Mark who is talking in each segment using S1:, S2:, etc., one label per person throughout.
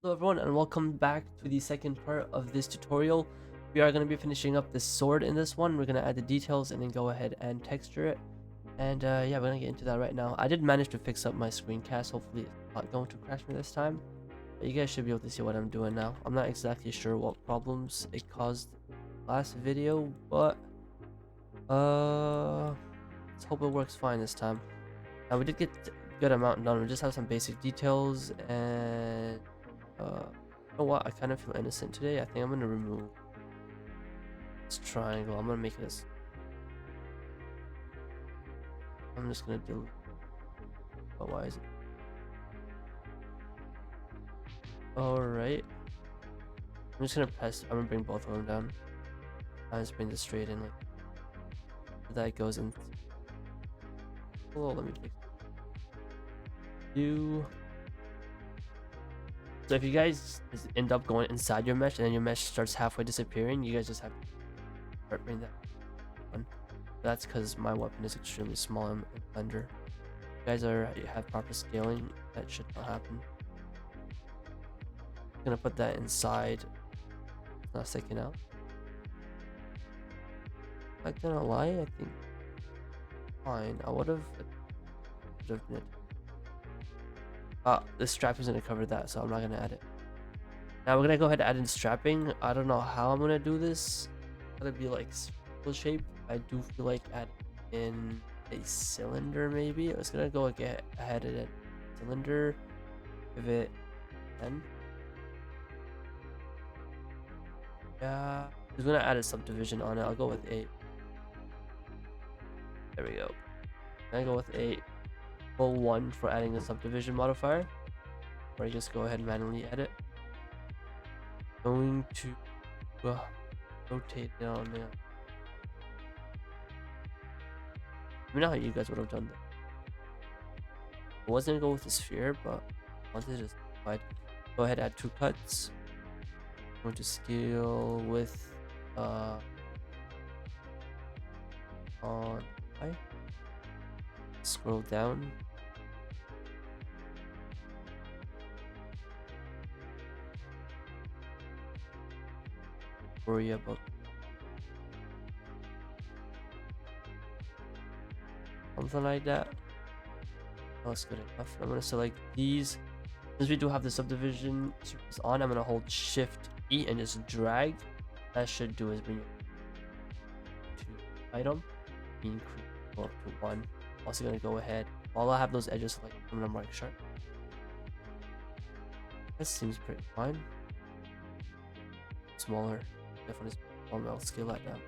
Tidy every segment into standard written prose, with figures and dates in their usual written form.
S1: Hello everyone and welcome back to the second part of this tutorial. We are going to be finishing up this sword in this one. We're going to add the details and then go ahead and texture it. And yeah, we're going to get into that right now. I did manage to fix up my screencast. Hopefully it's not going to crash me this time. But you guys should be able to see what I'm doing now. I'm not exactly sure what problems it caused last video, but let's hope it works fine this time. Now we did get a good amount done. We just have some basic details and you know what? I kind of feel innocent today. I think I'm gonna remove this triangle. I'm gonna make this. I'm just gonna delete. Oh, why is it? All right. I'm just gonna press. I'm gonna bring both of them down. I just bring this straight in, like that goes in. Oh, let me fix you. So if you guys end up going inside your mesh and then your mesh starts halfway disappearing, you guys just have to start bringing that one. That's because my weapon is extremely small in Blender. If you guys have proper scaling, that should not happen. I'm gonna put that inside. It's not sticking out. Not gonna lie, I think fine. I would have been it. The strap is gonna cover that, so I'm not gonna add it. Now we're gonna go ahead and add in strapping. I don't know how I'm gonna do this. It's gonna be like circle shape. I do feel like adding in a cylinder maybe. I was gonna go ahead and cylinder. Give it 10. Yeah, I was gonna add a subdivision on it. I'll go with 8. There we go. I go with 8. Full 1 for adding a subdivision modifier. Or I just go ahead and manually edit. Going to rotate it on there. Let me know how you guys would have done that. I wasn't gonna go with the sphere, but I wanted to just go ahead and add 2 cuts. I'm going to scale with on high. Scroll down. Worry about something like that. That's good enough. I'm gonna select these. Since we do have the subdivision surface on, I'm gonna hold Shift E and just drag. That should do is bring it to item, increase up to 1. Also gonna go ahead. While I have those edges selected, I'm gonna mark sharp. This seems pretty fine. Smaller, definitely smaller. I'll scale that down.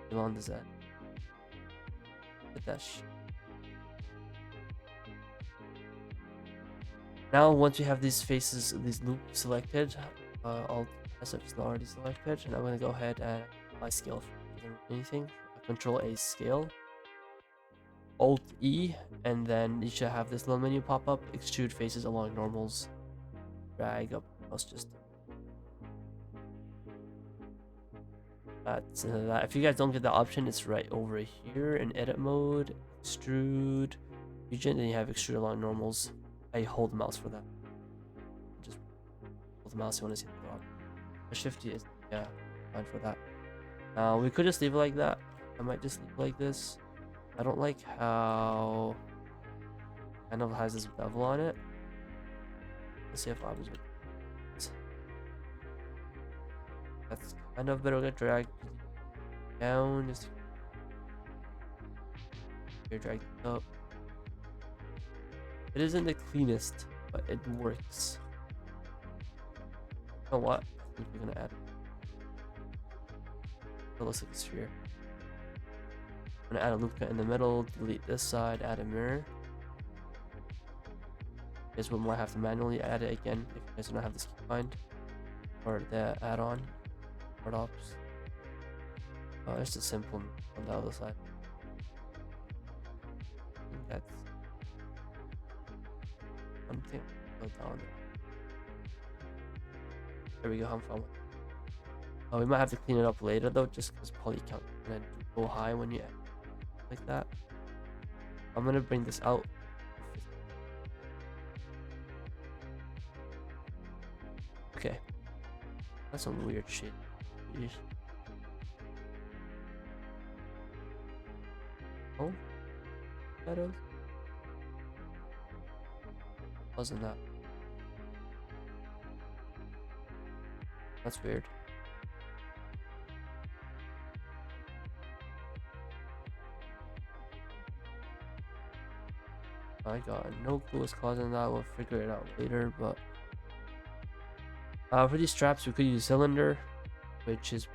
S1: How long does that? Get that Now, once we have these faces, these loops selected, Alt S is already selected, and I'm gonna go ahead and apply scale for anything. Control A scale, Alt E, and then you should have this little menu pop up. Extrude faces along normals. Drag up. Let's just. That's that. If you guys don't get the option, it's right over here in edit mode. Extrude region, then you have extrude along normals. I hold the mouse for that. Just hold the mouse. You want to see the dog. The Shift is fine for that. We could just leave it like that. I might just leave it like this. I don't like how kind of has this bevel on it. Let's see if I was. That's kind of better. We're gonna drag down. Just here, drag it up. It isn't the cleanest, but it works. You know what? I think we're gonna add it. It looks like a sphere. I'm gonna add a loop cut in the middle, delete this side, add a mirror. You guys will might have to manually add it again if you guys don't have this keybind or the add-on or ops. It's a simple on the other side. I think that's one thing. Go down there. There we go. I'm fine. We might have to clean it up later though, just because poly count can go high when you add like that. I'm gonna bring this out. Okay. That's some weird shit. Jeez. Oh? Shadows? Wasn't that? That's weird. I got no clue what's causing that. We'll figure it out later, but for these straps we could use cylinder, which is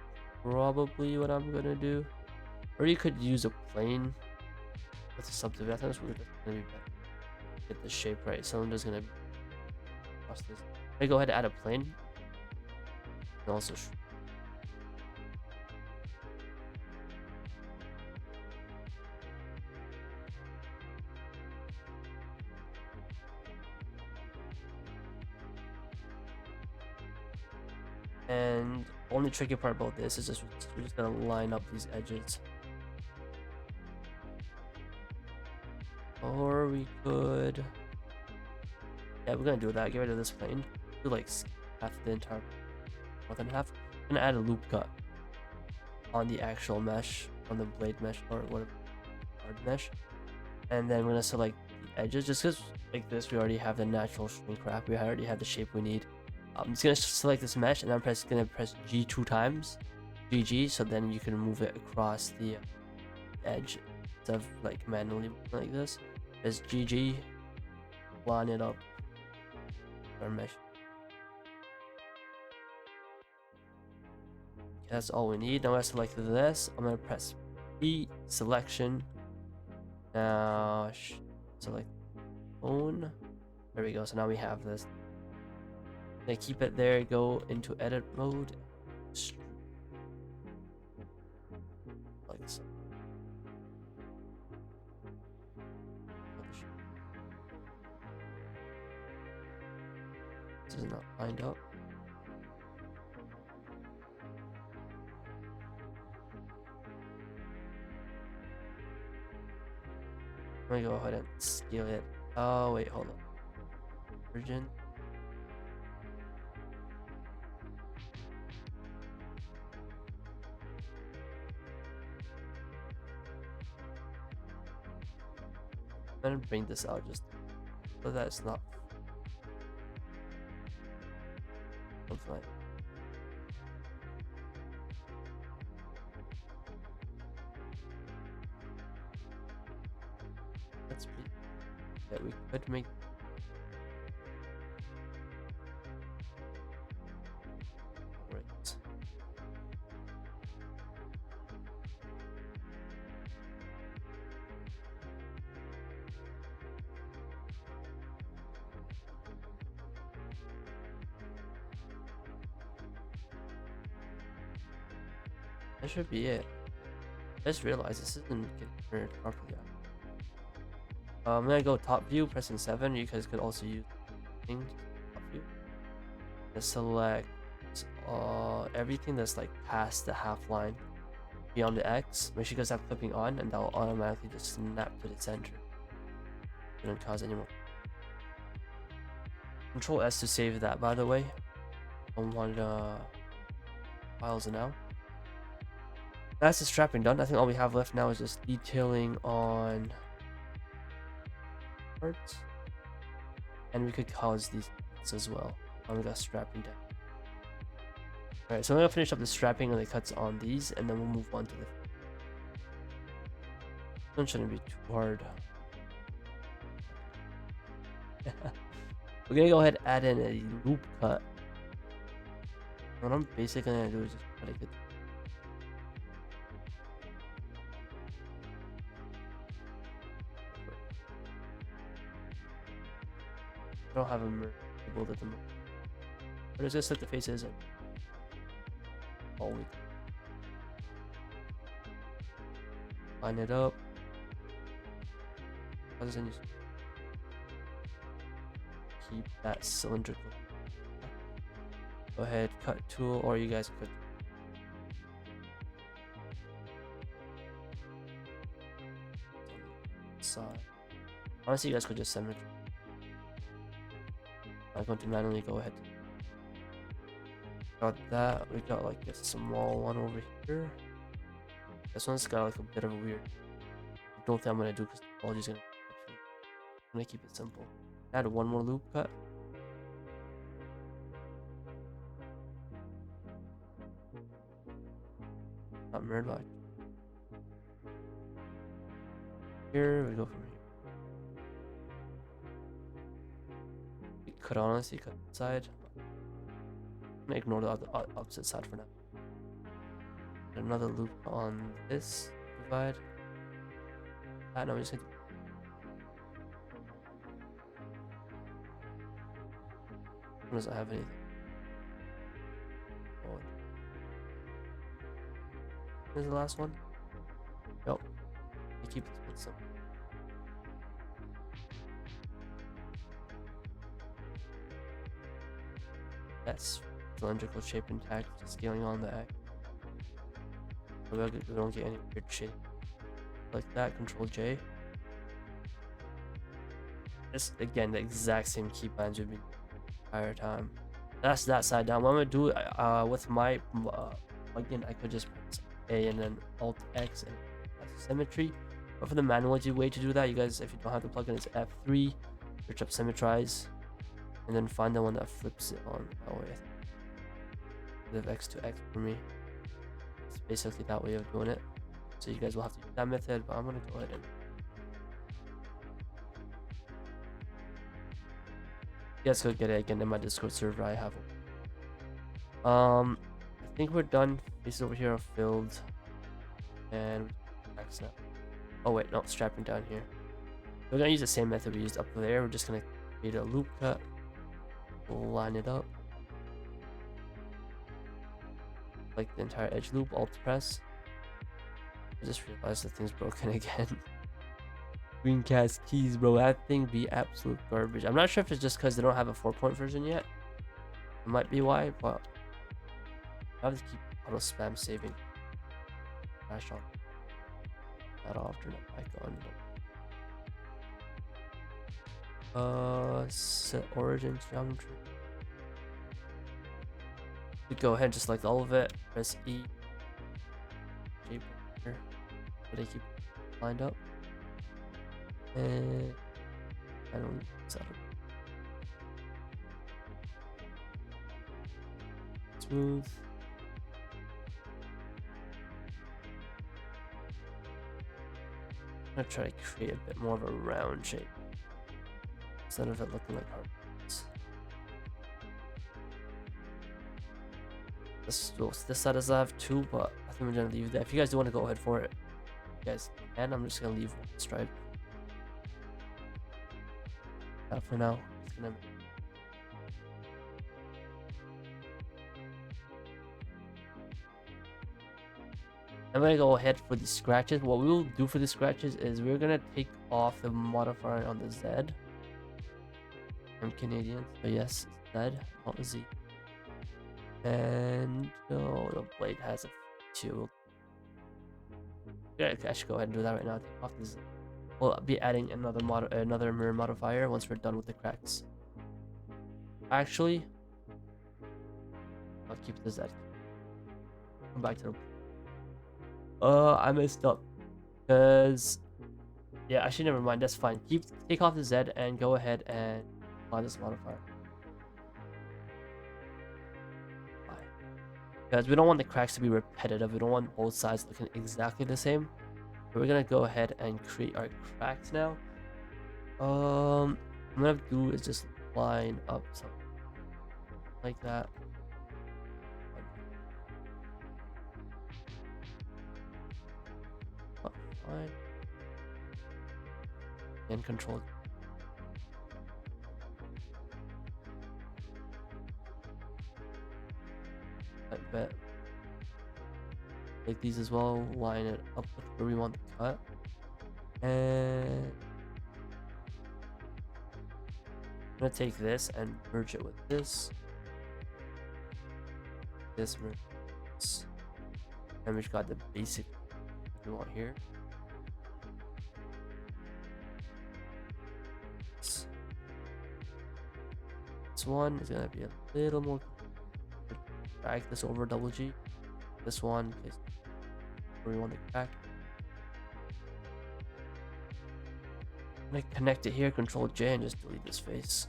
S1: probably what I'm gonna do. Or you could use a plane. That's a subdivision. I think that's gonna be better. Get the shape right. Cylinder's gonna be across this. I go ahead and add a plane. And also and only tricky part about this is just we're just gonna line up these edges. Or we could, yeah, we're gonna do that. Get rid of this plane. Do like half the entire, more than half. I'm gonna add a loop cut on the actual mesh, on the blade mesh or whatever, hard mesh, and then we're gonna select the edges. Just because like this, we already have the natural shrink wrap. We already have the shape we need. I'm just gonna select this mesh and I'm gonna press G 2 times, GG, so then you can move it across the edge instead of like manually like this. Press GG, line it up, our mesh. Okay, that's all we need. Now I select this. I'm gonna press P selection. Now select phone. There we go. So now we have this. They keep it there, go into edit mode, like so. This is not lined up. Let me go ahead and scale it. Oh wait, hold on. Origin. I'm gonna bring this out just so that it's not something like. That's pretty. Yeah, we could make. Right. That should be it. I just realized this isn't getting rendered properly. I'm gonna go top view, pressing 7. You guys could also use things top view. Just select everything that's like past the half line beyond the X. Make sure you guys have clipping on, and that will automatically just snap to the center. Shouldn't cause any more. Control S to save that, by the way. Don't want files now. That's the strapping done. I think all we have left now is just detailing on parts, and we could cause these as well. We got strapping down. Alright, so I'm gonna finish up the strapping and the cuts on these, and then we'll move on to the. One shouldn't be too hard. We're gonna go ahead and add in a loop cut. What I'm basically gonna do is just try to get. I don't have a mergeable at the moment. But it's just like the faces and all we line it up. How does it keep that cylindrical? Go ahead, cut tool, or you guys could. Side. Honestly, you guys could just symmetry. I'm going to manually go ahead. Got that. We got like a small one over here. This one's got like a bit of a weird. I don't think I'm gonna do because the topology is gonna. I'm gonna keep it simple. Add one more loop cut. Not mirrored like. Here we go from here. We could honestly cut the side. I'm gonna ignore the opposite side for now. Another loop on this divide. No, I'm just gonna. Doesn't have anything. Oh. Here's the last one. Nope. We keep this one simple. That's cylindrical shape intact, scaling on the X. We don't get any weird shape. Like that, Control J. This again, the exact same keybinds we've been the entire time. That's that side down. What I'm gonna do with my plugin, I could just press A and then Alt X and that's symmetry. But for the manual way to do that, you guys, if you don't have the plugin, it's F3, search up symmetrize, and then find the one that flips it on that way. Live X to X for me. It's basically that way of doing it. So you guys will have to use that method, but I'm gonna go ahead and you guys go get it again in my Discord server. I have I think we're done. Faces over here are filled, and X now. Oh wait, no, strapping down here. We're gonna use the same method we used up there. We're just gonna create a loop cut, line it up, like the entire edge loop. Alt press. I just realized the thing's broken again. Screencast keys, bro. That thing be absolute garbage. I'm not sure if it's just because they don't have a 4-point version yet. It might be why, but I have to keep auto spam saving. Crash on that off, turn it back on. Set origin geometry. We go ahead and just select all of it. Press E. Shape here. So they keep lined up. And I don't set up. Smooth. I'm gonna try to create a bit more of a round shape instead of it looking like hearts. This side does have two, but I think we're gonna leave that. If you guys do want to go ahead for it, you guys can. I'm just gonna leave one stripe. For now, it's gonna. I'm gonna go ahead for the scratches. What we will do for the scratches is we're gonna take off the modifier on the Z. I'm Canadian, so yes, Z, not a Z. And oh, the blade has a 2. Yeah, I should go ahead and do that right now. Take off the Z. We'll be adding another mirror modifier once we're done with the cracks. Actually, I'll keep the Z. Come back to the. I messed up. Cause yeah, actually never mind. That's fine. Take off the Z and go ahead and apply this modifier. Because we don't want the cracks to be repetitive. We don't want both sides looking exactly the same. We're gonna go ahead and create our cracks now. What I'm gonna do is just line up something like that. Fine. And control. I bet. Take these as well, line it up with where we want to cut. And I'm gonna take this and merge it with this. This merge this. And we've got the basic we want here. This one is gonna be a little more. drag this over double G. This one, place where we want to crack. I'm gonna connect it here, Control J, and just delete this face.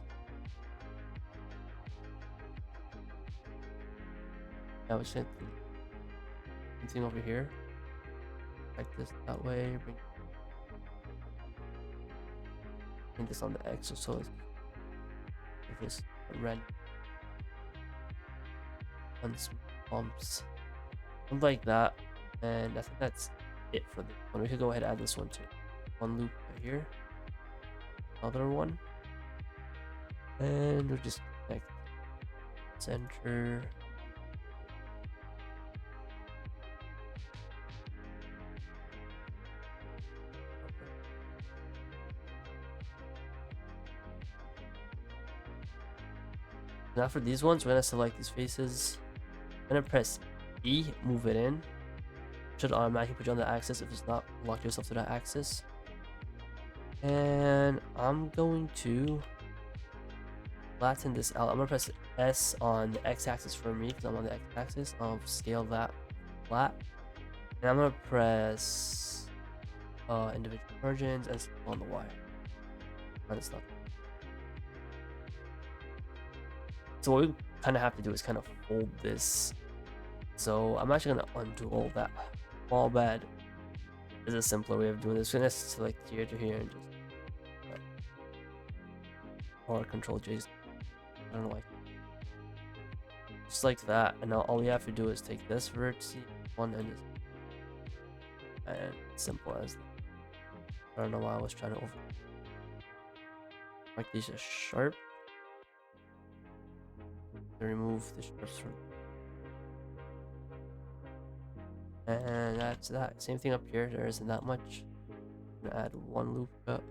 S1: Now we should delete anything over here. Like this that way. Bring this on the X, so it's this red bumps, something like that. And I think that's it for this one. We could go ahead and add this one too. One loop right here, another one, and we'll just connect center. Now for these ones, we're gonna select these faces. I'm gonna press E, move it in. Should automatically put you on the axis. If it's not, lock yourself to that axis. And I'm going to flatten this out. I'm gonna press S on the x-axis for me because I'm on the x-axis. I'll scale that flat, and I'm gonna press individual margins and on the Y. Kind of stuff. So what we kind of have to do is kind of fold this. So I'm actually gonna undo all that. All bad. There's a simpler way of doing this. We're gonna select here to here and just or Control J. I don't know why. Just like that, and now all we have to do is take this vertex one and just simple as that. I don't know why I was trying to make these just sharp. Remove the sharps from, and that's that. Same thing up here. There isn't that much. I'm gonna add one loop cut.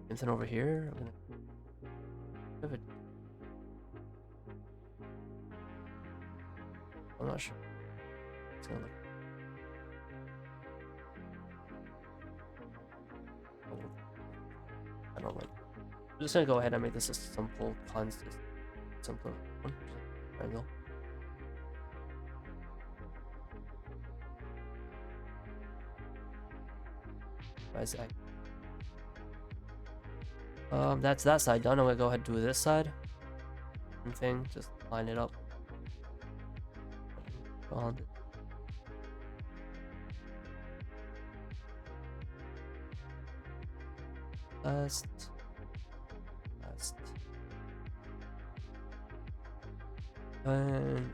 S1: And then over here, I'm gonna have it. I'm not sure. It's gonna look. I don't like. I'm just gonna go ahead and make this a simple constant, simple one. Triangle. Isaac. That's that side done. I'm gonna go ahead and do this side. Same thing, just line it up. On. Last. And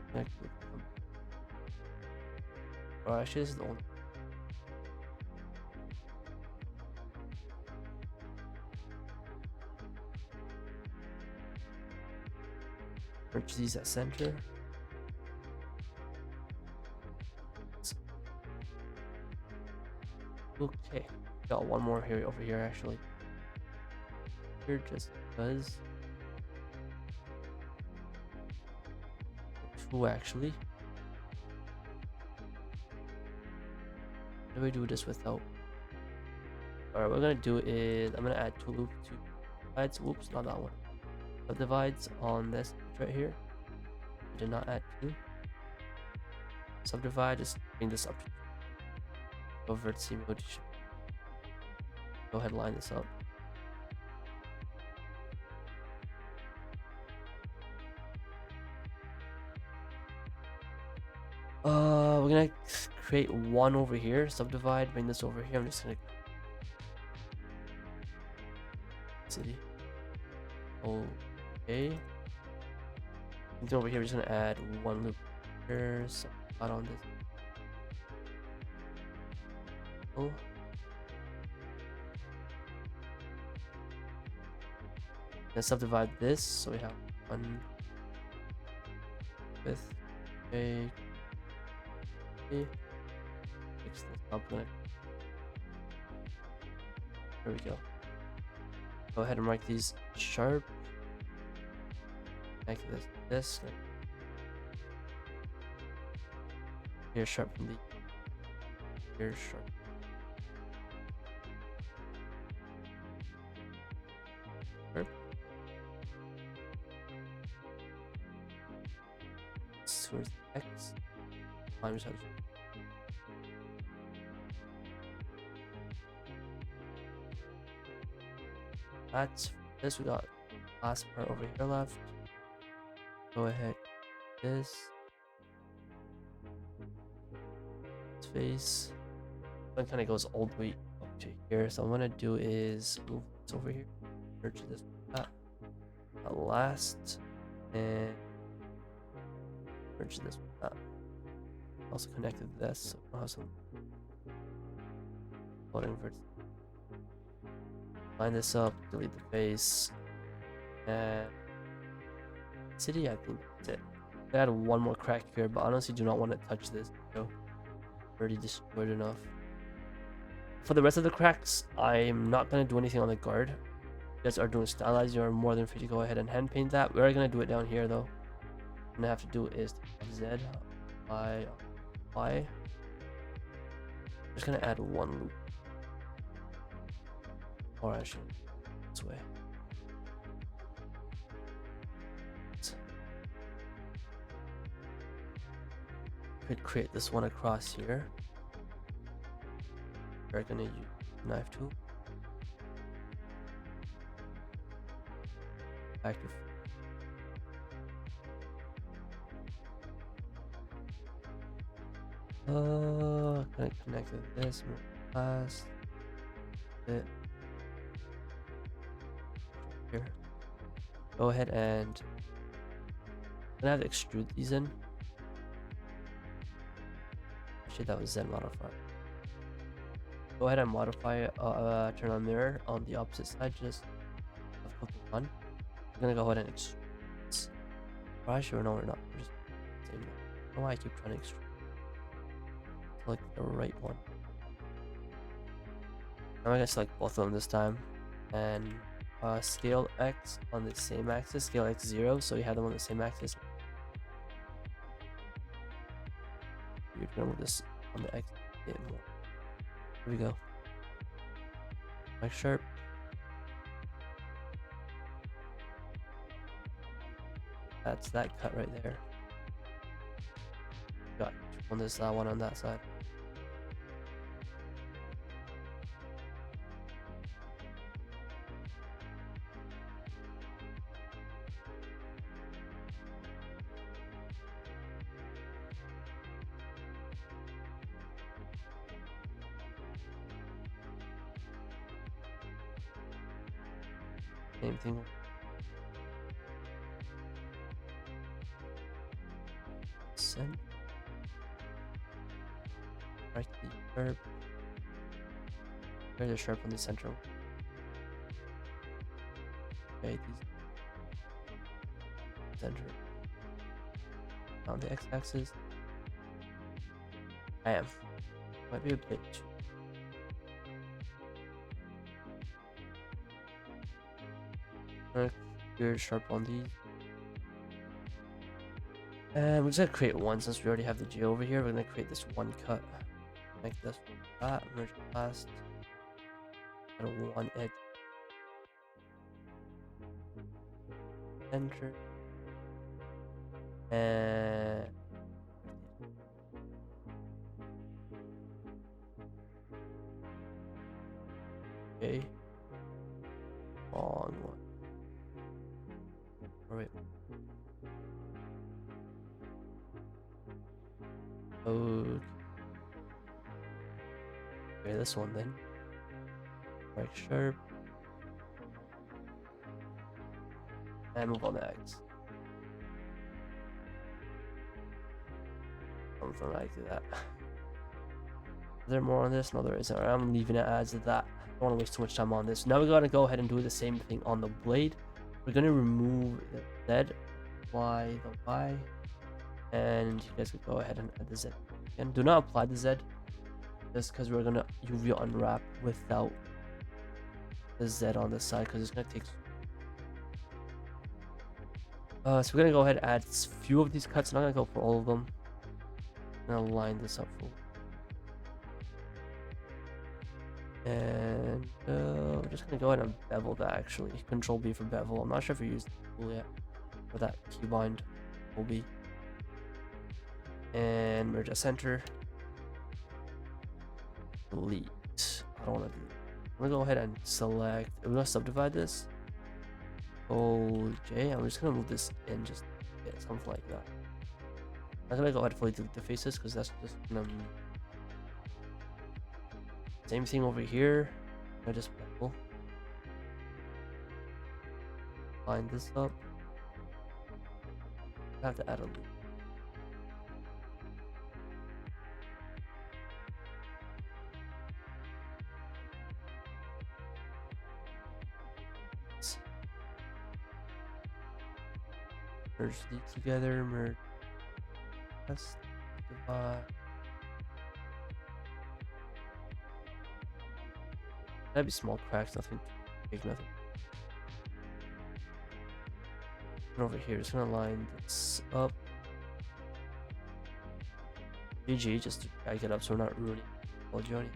S1: oh, actually, this is the only. Merge these at center. Okay, got one more here over here actually. Here just because. Two actually. How do we do this without? Alright, what we're gonna do is I'm gonna add two loops, two divides. Whoops, not that one. Subdivides on this right here. I did not add two. Subdivide, just bring this up. Go vertex mode. Go ahead and line this up. We're gonna create one over here, subdivide, bring this over here. I'm just gonna city. Okay. And over here, we're just gonna add one loop here, so not on this. Oh. Let's subdivide this, so we have one with a fix this up. There we go. Go ahead and mark these sharp. Make this. Here sharp from the here sharp. Perfect. So where's the X? I'm just that's this. We got last part over here left. Go ahead. This face. One kind of goes all the way up to here. So what I'm gonna do is move this over here. Merge this with that. Last and merge this with that. Also connected this. So I have some floating verts. Line this up, delete the face, and city. I think that's it. I add one more crack here, but honestly, do not want to touch this. So already destroyed enough. For the rest of the cracks, I'm not gonna do anything on the guard. If you guys are doing stylized, you're more than free to go ahead and hand paint that. We're gonna do it down here though. What I'm gonna have to do is Z, Y. I'm just gonna add one loop. Or I should this way. Could create this one across here. We're gonna use knife tool. Active. Gonna connect with this last bit here. Go ahead and I'm gonna have to extrude these in. Actually, that was Z modifier. Go ahead and modify it, turn on mirror on the opposite side, just of the one. I'm gonna go ahead and extrude this. Probably sure, no, we're not. We're just saying that. I don't know why I keep trying to extrude. Select the right one. I'm gonna select both of them this time, and scale X on the same axis, scale X 0, so you have them on the same axis. You're gonna move this on the X a bit more. Here we go. Make sharp. That's that cut right there. Got on this one on that side. Same thing. Send. Right the sharp. There's a sharp on the central. Okay, these center. On the x-axis. I am. Might be a bit too. Very sharp on these. And we're just gonna create one since we already have the G over here. We're gonna create this one cut. Make this one that, merge last. Add one edge. Enter. And okay. Long one. All right. Okay. Okay, this one then. Right sharp. And move on to X. Something like that. Is there more on this? No, there isn't. I'm leaving it as that. I don't want to waste too much time on this. Now we're going to go ahead and do the same thing on the blade. We're going to remove the Z, Y, the Y, and you guys could go ahead and add the Z. And do not apply the Z, just because we're going to UV unwrap without the Z on the side, because it's going to take. So we're going to go ahead and add a few of these cuts. I'm not going to go for all of them. I'm going to line this up for. And we're just gonna go ahead and bevel that actually. Control B for bevel. I'm not sure if we used the tool yet for that keybind. Will be. And merge at center. Delete. I don't want to delete. I'm gonna go ahead and select. We're gonna subdivide this. Oh, J. I'm just gonna move this in, just something like that. I'm gonna go ahead and fully delete the faces because that's just gonna. Same thing over here. I just bevel. Line this up. I have to add a loop. Merge these together, merge, let's divide. That'd be small cracks, nothing big, nothing. And over here, just gonna line this up. GG, just to drag it up so we're not ruining all journey.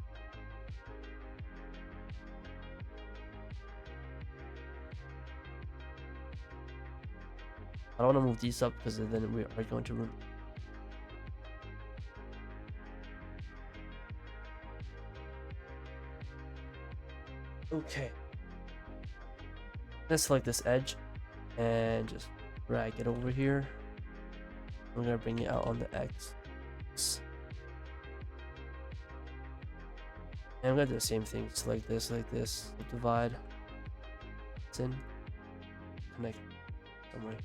S1: I don't want to move these up because then we are going to ruin. Okay. Let's select this edge and just drag it over here. We're gonna bring it out on the X. And I'm gonna do the same thing. Select this, divide. It's in. Connect somewhere.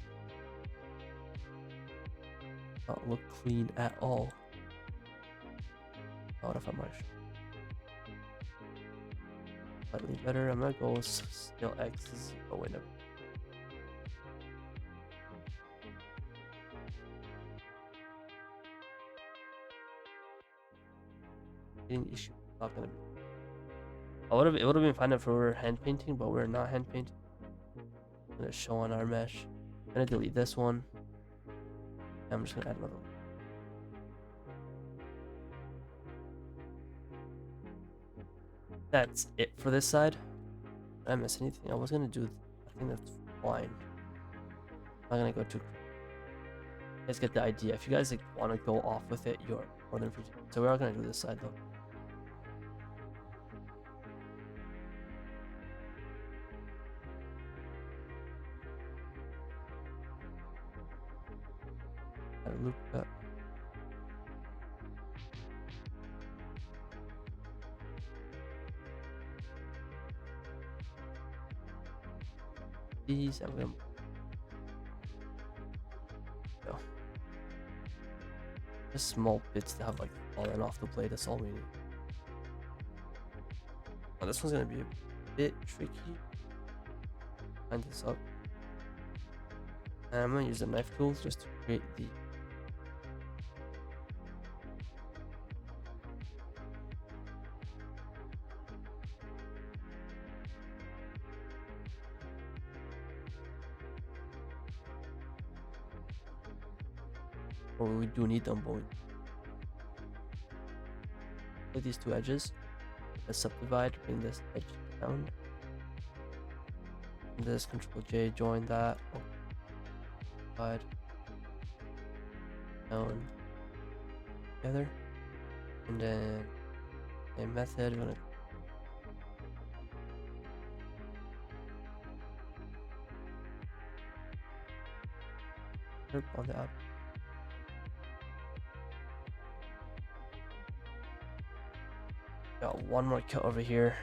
S1: Not look clean at all. What if I'm rush? Slightly better. I'm gonna go with scale X 0 window. Issue. Not gonna be. It would have been fine if we were hand painting, but we're not hand painting. I'm gonna show on our mesh. I'm gonna delete this one. I'm just gonna add another one. That's it for this side. Did I miss anything? I was gonna do. I think that's fine. I'm not gonna go too. You guys get the idea. If you guys want to go off with it, you're more than free to. So we are gonna do this side though. Loop that. These I'm gonna go. Just small bits that have like fallen off the blade. That's all we need. Oh, this one's gonna be a bit tricky. Line this up, and I'm gonna use the knife tool just to create the. Or we do need them both. With these two edges, let's subdivide, bring this edge down. And this Control J, join that. Divide down together. And then same method, we're gonna on the out. Got one more cut over here.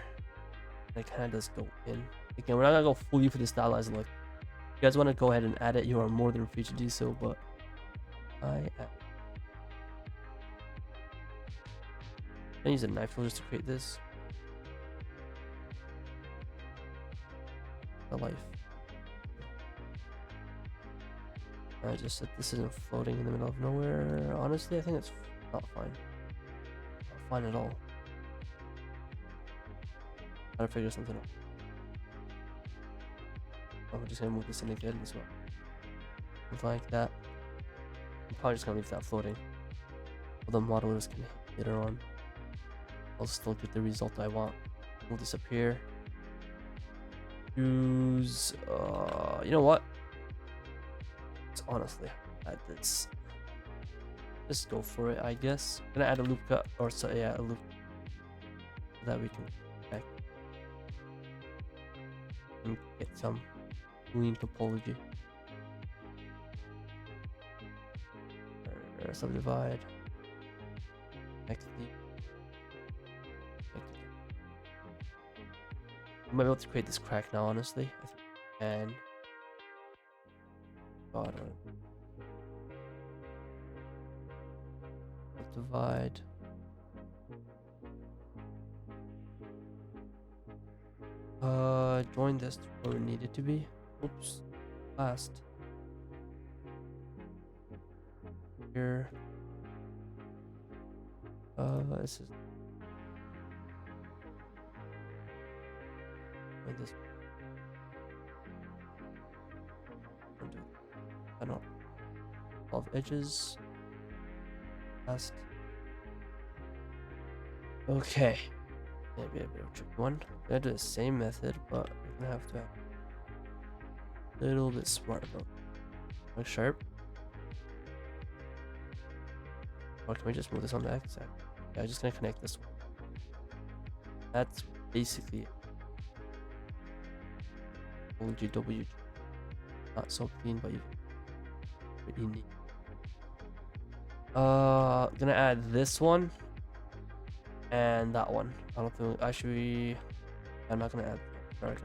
S1: That kind of does go in. Again, we're not gonna go fully for the stylized look. If you guys want to go ahead and add it, you are more than free to do so. But I use a knife tool just to create this. The life. I just said this isn't floating in the middle of nowhere. Honestly, I think it's not fine. Not fine at all. Gotta figure something out. I'm just gonna move this in again as well. Something like that. I'm probably just gonna leave that floating. The modelers can hit later on. I'll still get the result I want. Move this up here. Use you know what? It's honestly add this. Just go for it, I guess. I'm gonna add a loop cut or so yeah, a loop so that we can back and get some clean topology. Subdivide. Next. I might be able to create this crack now, honestly. And divide. Join this to where we need it to be. Oops. Last. Here. This is this. I don't know. 12 edges. Last. Okay. Maybe a bit of a tricky one. I'm gonna do the same method, but we're gonna have to have a little bit smart about it. Look sharp. Or can we just move this on the X? Yeah, I'm just gonna connect this one. That's basically it. WGW. Not so clean, but you pretty neat. Gonna add this one and that one. I don't think actually I'm not gonna add that.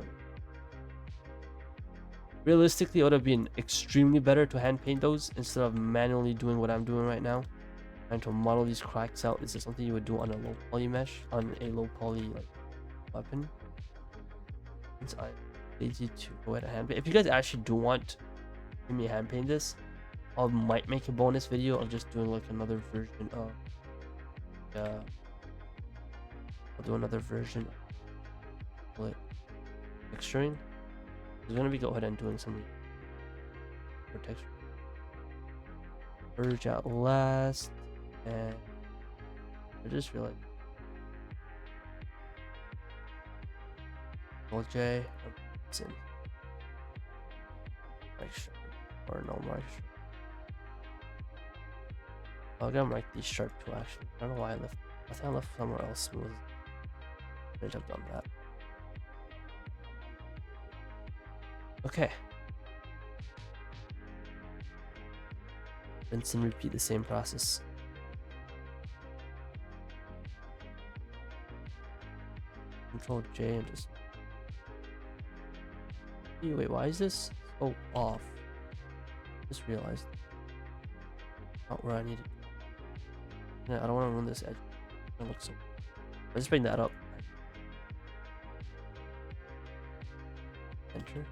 S1: Realistically, it would have been extremely better to hand paint those instead of manually doing what I'm doing right now. Trying to model these cracks out. Is there something you would do on a low poly mesh, on a low poly like weapon? Since I'm lazy to go ahead and hand paint. If you guys actually do want me hand paint this, I might make a bonus video of just doing like another version of I'll do another version of texturing. We're gonna be go ahead and doing some for texture. Urge out last, and I just realized J or no right. I'm gonna write these sharp too actually. I don't know why I left. I think I left somewhere else smooth. I should have done that. Okay. Rinse and repeat the same process. Control J and just. Wait, why is this so off? Just realized. Not where I need it. Yeah, I don't want to ruin this edge. It looks so. Let's bring that up. Enter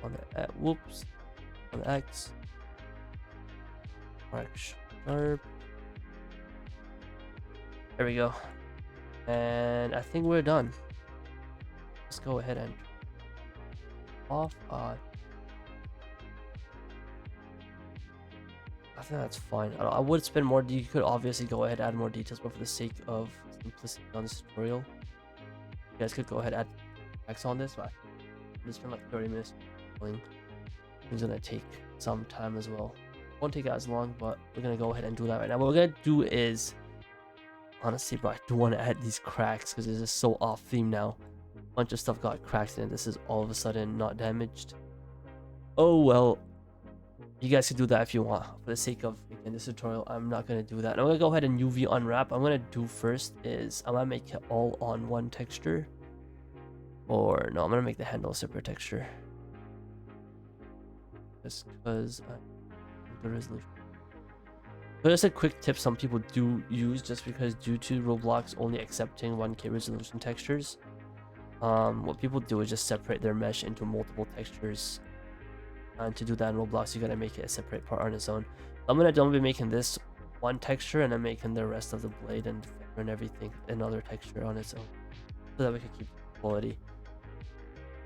S1: on the whoops on the X. Mark sharp. There we go. And I think we're done. Let's go ahead and off on. I think that's fine. I would spend more. You could obviously go ahead and add more details, but for the sake of simplicity on this tutorial, you guys could go ahead and add text on this. But I'm just spend like 30 minutes playing. It's gonna take some time as well. Won't take as long, but we're gonna go ahead and do that right now. What we're gonna do is, honestly, bro, I do want to add these cracks because it's just so off theme now. A bunch of stuff got cracked and this is all of a sudden not damaged. Oh well. You guys can do that if you want. For the sake of in this tutorial, I'm not gonna do that. I'm gonna go ahead and UV unwrap. I'm gonna do first is I'm gonna make it all on one texture, or no, I'm gonna make the handle a separate texture. Just because the resolution. But just a quick tip some people do use, just because due to Roblox only accepting 1K resolution textures, what people do is just separate their mesh into multiple textures. And to do that in Roblox, you gotta make it a separate part on its own. I'm gonna be making this one texture, and I'm making the rest of the blade and everything another texture on its own, so that we can keep the quality.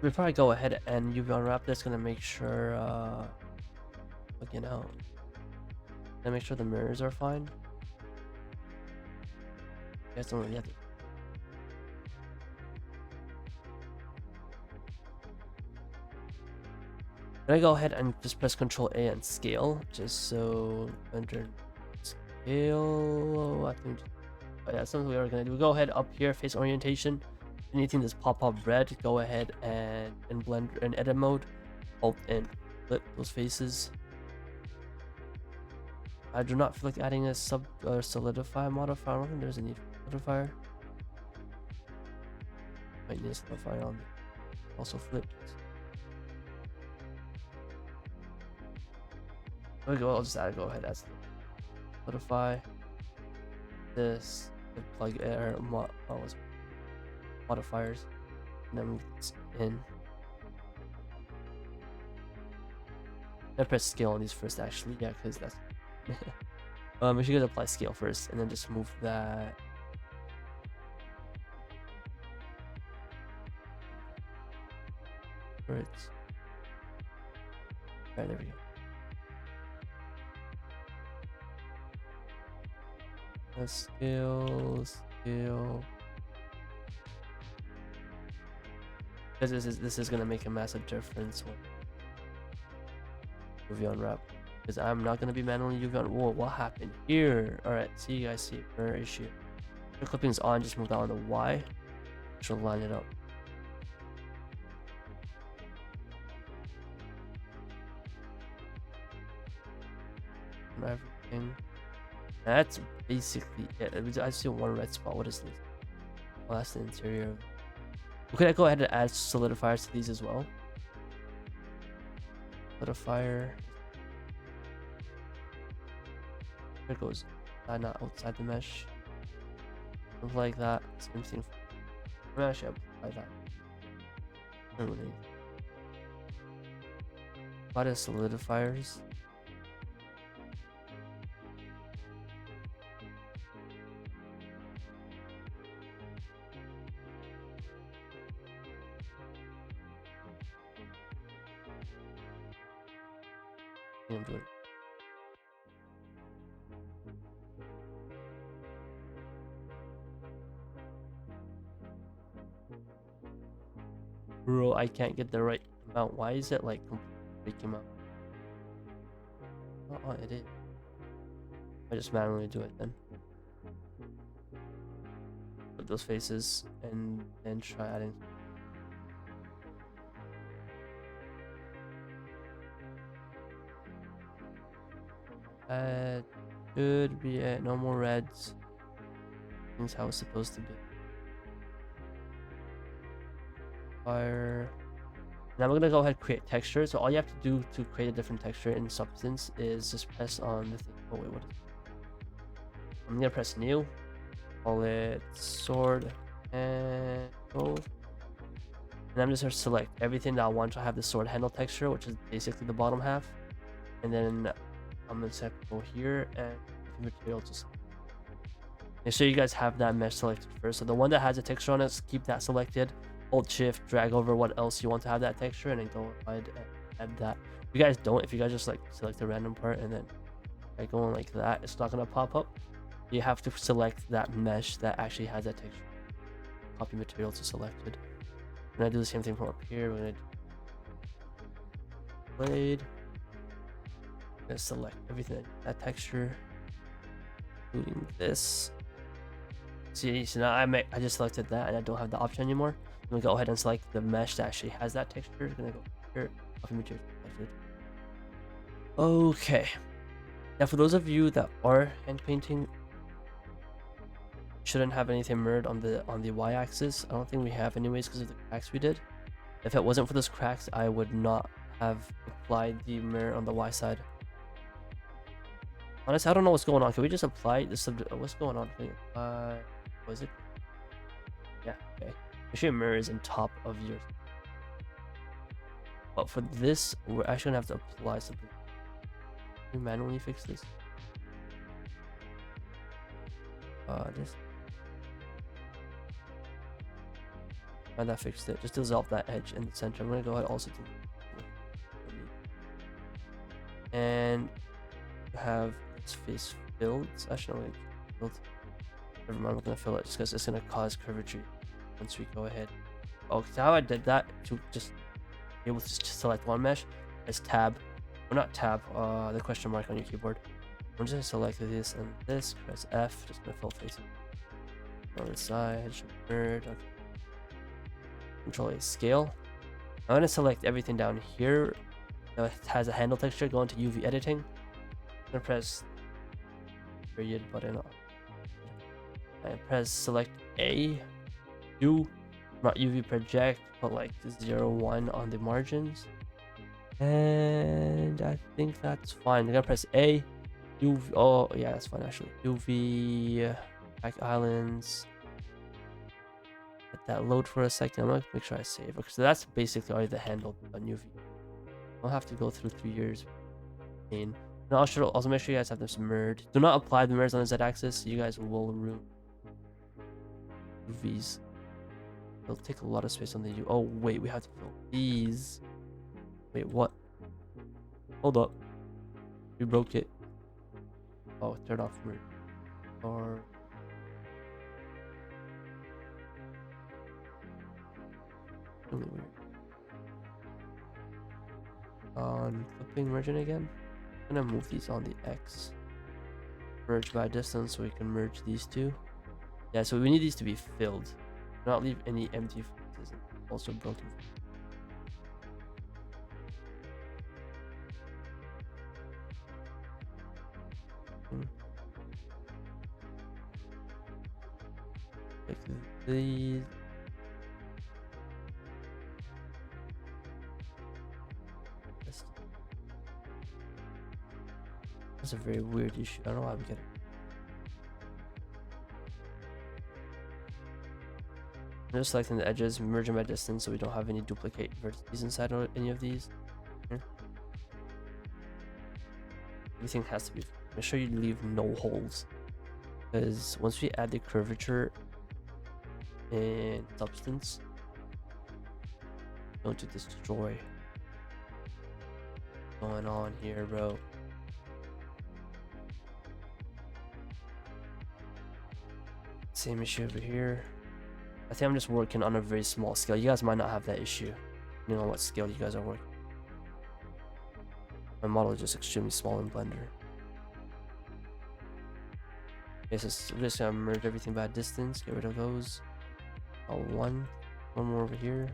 S1: Before I go ahead and UV unwrap this, gonna make sure looking out. Gonna make sure the mirrors are fine. You guys don't really have to. I'm gonna go ahead and just press Control A and scale, just so under scale. I think, oh yeah, that's something we are gonna do. Go ahead up here, face orientation. Anything that's pop-up red, go ahead and in blend in edit mode, Alt and flip those faces. I do not feel like adding a solidify modifier. I don't think there's a need for solidifier. Might need a solidifier on the also flipped. There we go. I'll just add. Go ahead, add solidify. This plug air modifiers, and then move this in. I press scale on these first, actually, yeah, because that's. We should apply scale first, and then just move that. Right. Alright, there we go. Scale. Because this is gonna make a massive difference when UV unwrap. Because I'm not gonna be manually UV on. Whoa, what happened here? Alright, see you guys see mirror issue. The clipping's on, just move that on the Y. She'll line it up. Everything. That's basically it. I see one red spot. What is this? Oh, that's the interior. Okay, I go ahead and add solidifiers to these as well. Solidifier. There it goes. Not outside the mesh. Something like that. Same thing. I'm actually apply that. Really. Apply the solidifiers. I'm doing. Bro, I can't get the right amount. Why is it like breaking out? Oh, it is. I just manually do it then. Put those faces and then try adding. Should be it. No more reds. Things how it's supposed to be. Fire. Now we're gonna go ahead and create texture. So all you have to do to create a different texture in Substance is just press on the thing. Oh wait, what is it? I'm gonna press new. Call it sword and gold. And I'm just gonna select everything that I want to have the sword handle texture, which is basically the bottom half. And then I'm gonna select go here and material to select. Make sure you guys have that mesh selected first. So the one that has a texture on it, keep that selected. Hold shift, drag over what else you want to have that texture, and then go ahead and add that. If you guys don't, if you guys just like select a random part and then like going like that, it's not gonna pop up. You have to select that mesh that actually has that texture. Copy material to selected. We're gonna do the same thing from up here. We're gonna do blade. We're gonna select everything, that texture, including this. See, so now I just selected that and I don't have the option anymore. I'm gonna go ahead and select the mesh that actually has that texture. I'm gonna go here, copy material selected. Okay. Now for those of you that are hand painting, shouldn't have anything mirrored on the y-axis. I don't think we have anyways because of the cracks we did. If it wasn't for those cracks, I would not have applied the mirror on the y side. Honestly, I don't know what's going on. Can we just apply this? What's going on? Was it? Yeah, okay. Make sure your mirror is on top of yours. But for this, we're actually gonna have to apply something. Can we manually fix this? Just. And that fixed it. Just dissolve that edge in the center. I'm gonna go ahead also to and have its face filled. It's actually not really filled. Never mind, we're gonna fill it just because it's gonna cause curvature once we go ahead. Okay, so how I did that to just be able to just select one mesh. press tab, or not tab, the question mark on your keyboard. I'm just gonna select this and this, press F, just gonna fill face on the side, merge, okay. Control A, scale. I'm gonna select everything down here that has a handle texture, go into UV editing. I'm gonna press period button on. I press select A, do not UV project, put like 0, 1 on the margins. And I think that's fine. I'm gonna press A, UV, oh yeah, that's fine actually. UV, back islands. Let that load for a second. I'm gonna make sure I save it. So that's basically already the handle on UV. I'll have to go through 3 years. And also make sure you guys have this mirrored. Do not apply the mirrors on the Z-axis. You guys will ruin UVs. It'll take a lot of space on the U. Oh wait, we have to fill these. Wait, what? Hold up. We broke it. Oh, turn off mirror. Or really weird. On clipping merging again. I'm gonna move these on the X. Merge by distance so we can merge these two. Yeah, so we need these to be filled. Do not leave any empty faces and also broken. Like these. That's a very weird issue. I don't know how we get it. I'm just selecting the edges, merging by distance so we don't have any duplicate vertices inside or any of these. Here. Everything has to be. Make sure you leave no holes, because once we add the curvature and substance, it's going to destroy what's going on here, bro. Same issue over here. I think I'm just working on a very small scale. You guys might not have that issue, depending on what scale you guys are working. My model is just extremely small in Blender. Okay, so we're just gonna merge everything by distance, get rid of those. One more over here.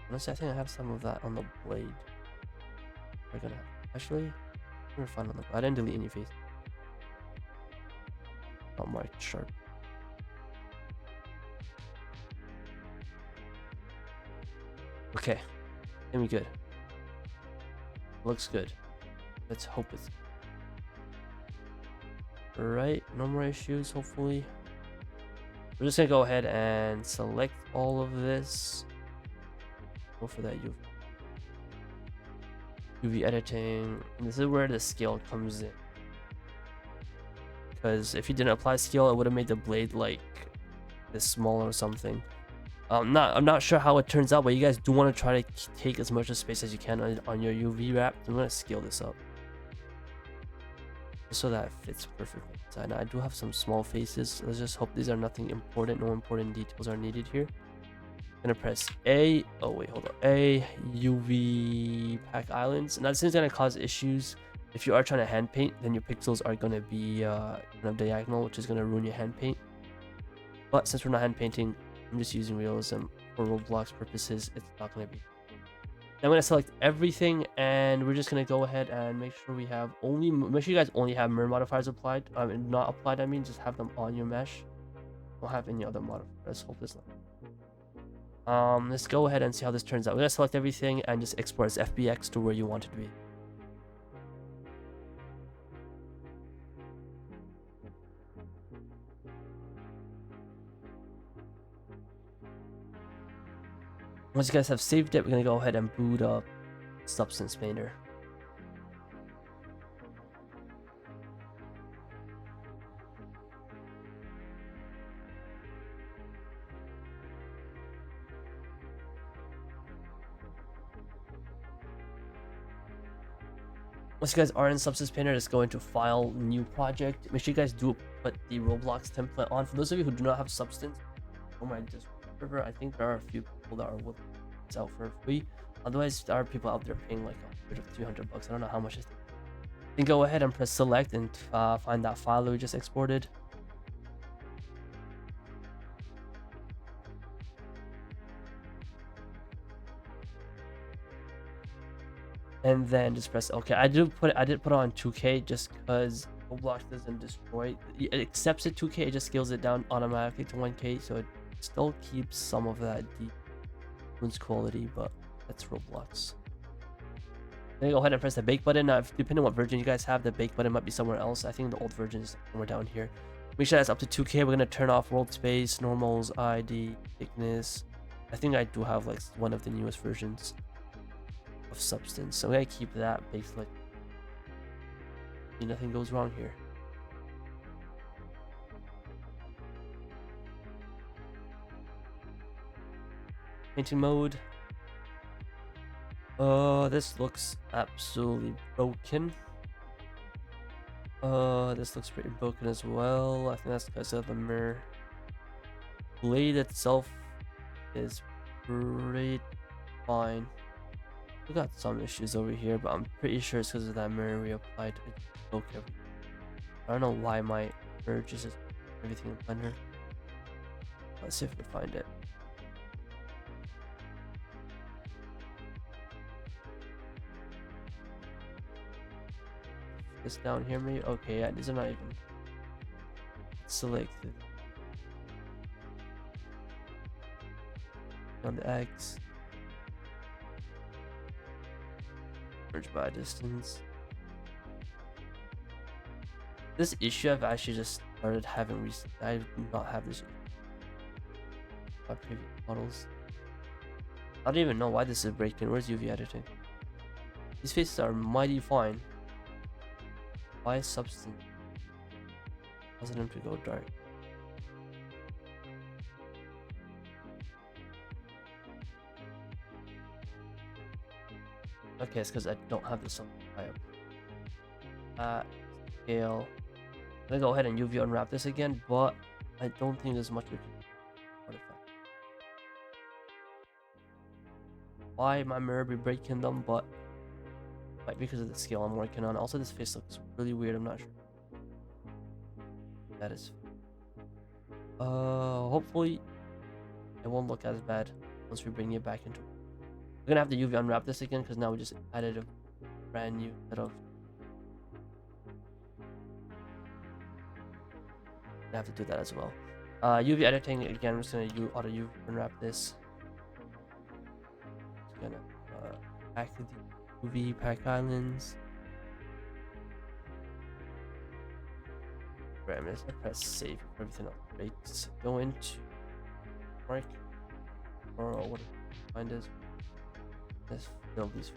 S1: Honestly, I think I have some of that on the blade. We're gonna actually, we're fine on the. I didn't delete any face. Not marked sharp. Okay, gonna be good. Looks good. Let's hope it's right. No more issues, hopefully. We're just gonna go ahead and select all of this. Go for that UV editing. And this is where the scale comes in. Because if you didn't apply scale, it would have made the blade like this small or something. I'm not sure how it turns out, but you guys do want to try to take as much space as you can on your UV wrap. I'm gonna scale this up just so that it fits perfectly inside. Now, I do have some small faces. Let's just hope these are nothing important. No important details are needed here. I'm gonna press A. Oh wait, hold on. A, UV pack islands. Now this is gonna cause issues. If you are trying to hand paint, then your pixels are going to be kind of diagonal, which is going to ruin your hand paint. But since we're not hand painting, I'm just using realism for Roblox purposes. It's not going to be. I'm going to select everything, and we're just going to go ahead and make sure we have make sure you guys only have mirror modifiers applied. Not applied, I mean, just have them on your mesh. Don't have any other modifiers. Let's hope this. Let's go ahead and see how this turns out. We're going to select everything and just export as FBX to where you want it to be. Once you guys have saved it, we're going to go ahead and boot up Substance Painter. Once you guys are in Substance Painter, just go into File, New Project. Make sure you guys do put the Roblox template on. For those of you who do not have Substance, oh my, just I think there are a few people that are with it's out for free. Otherwise, there are people out there paying like 100 or 200 bucks. I don't know how much it is. Then go ahead and press select and find that file that we just exported. And then just press OK. I did put it on 2K just because Roblox doesn't destroy. It accepts it 2K. It just scales it down automatically to 1K, so it still keeps some of that deep quality, but that's Roblox. Then go ahead and press the bake button. Now, depending on what version you guys have, the bake button might be somewhere else. I think the old version is somewhere down here. Make sure that's up to 2K. We're gonna turn off world space, normals, ID, thickness. I think I do have like one of the newest versions of substance, so I'm gonna keep that baked like nothing goes wrong here. Painting mode. This looks absolutely broken. This looks pretty broken as well. I think that's because of the mirror. Blade itself is pretty fine. We got some issues over here, but I'm pretty sure it's because of that mirror we applied. It broke everything. I don't know why my mirror just everything in Blender. Let's see if we can find it. This down here, maybe. Okay, yeah, these are not even selected. On the X. Merge by distance. This issue I've actually just started having recently. I do not have this my previous models. I don't even know why this is breaking. Where's UV editing? These faces are mighty fine. Why substance causing them to go dark? Okay, it's because I don't have this on high up. Scale. I'm gonna go ahead and UV unwrap this again, but I don't think there's much we can artifact. Why my mirror be breaking them, but might be because of the scale I'm working on. Also, this face looks really weird. I'm not sure. That is. Hopefully, it won't look as bad once we bring it back into. We're gonna have to UV unwrap this again because now we just added a brand new set of. I have to do that as well. UV editing again. We're just gonna auto UV unwrap this. Just gonna pack the UV pack islands. Right, I'm just gonna press save for everything else breaks. Go into mark or what find is. Let's fill these.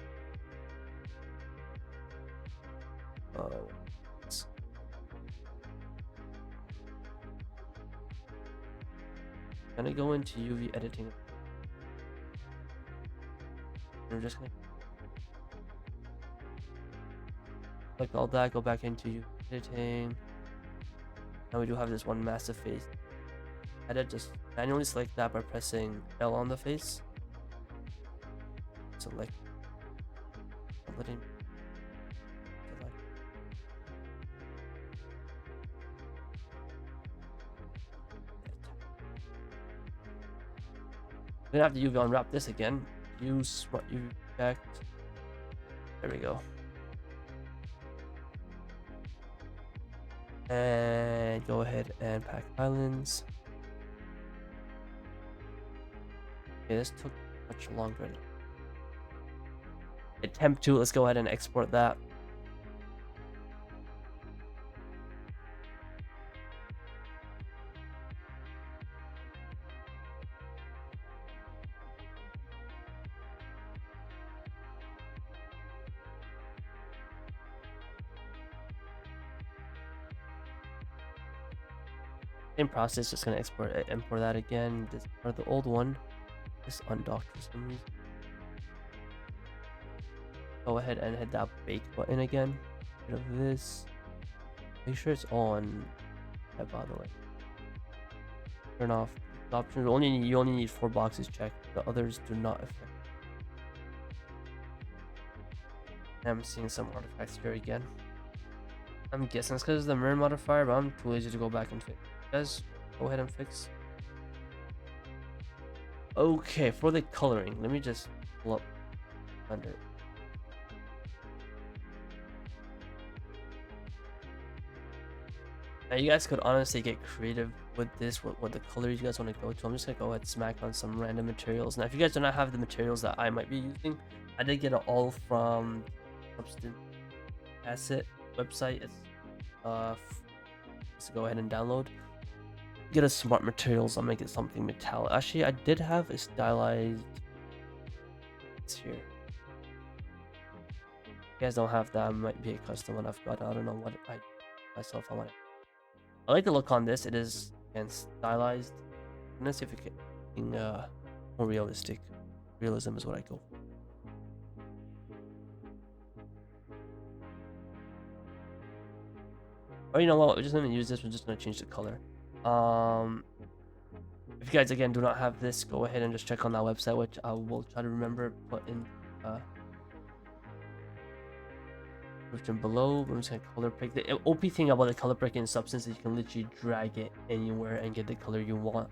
S1: Gonna go into UV editing. We're just gonna click all that, go back into UV editing. Now we do have this one massive face. Edit, just manually select that by pressing L on the face. Select. Letting. Select. We're gonna have to UV unwrap this again. Use smart UV effect. There we go. And go ahead and pack islands. Okay, this took much longer. Attempt to. Let's go ahead and export that. Same process, just gonna import that again. This or the old one. This undocked for some reason. Go ahead and hit that bake button again. Get rid of this. Make sure it's on. Yeah, by the way. Turn off the option. You only need 4 boxes checked. The others do not affect. I'm seeing some artifacts here again. I'm guessing it's because of the mirror modifier, but I'm too lazy to go back and fix. Guys, go ahead and fix. Okay, for the coloring, let me just pull up under. Now you guys could honestly get creative with this, what the color you guys want to go to. I'm just gonna go ahead and smack on some random materials. Now if you guys do not have the materials that I might be using, I did get it all from Substance Asset website. It's let's go ahead and download. Get a smart materials. I'll make it something metallic. Actually, I did have a stylized. It's here. If you guys don't have that, it might be a custom one I've got. I don't know what I myself I want. I like the look on this. It is again stylized. Let's see if it can more realistic. Realism is what I go for. Oh, you know what? We're just gonna use this. We're just gonna change the color. If you guys again do not have this, go ahead and just check on that website, which I will try to remember put in description below. I'm just gonna color pick. The OP thing about the color picking in Substance is you can literally drag it anywhere and get the color you want.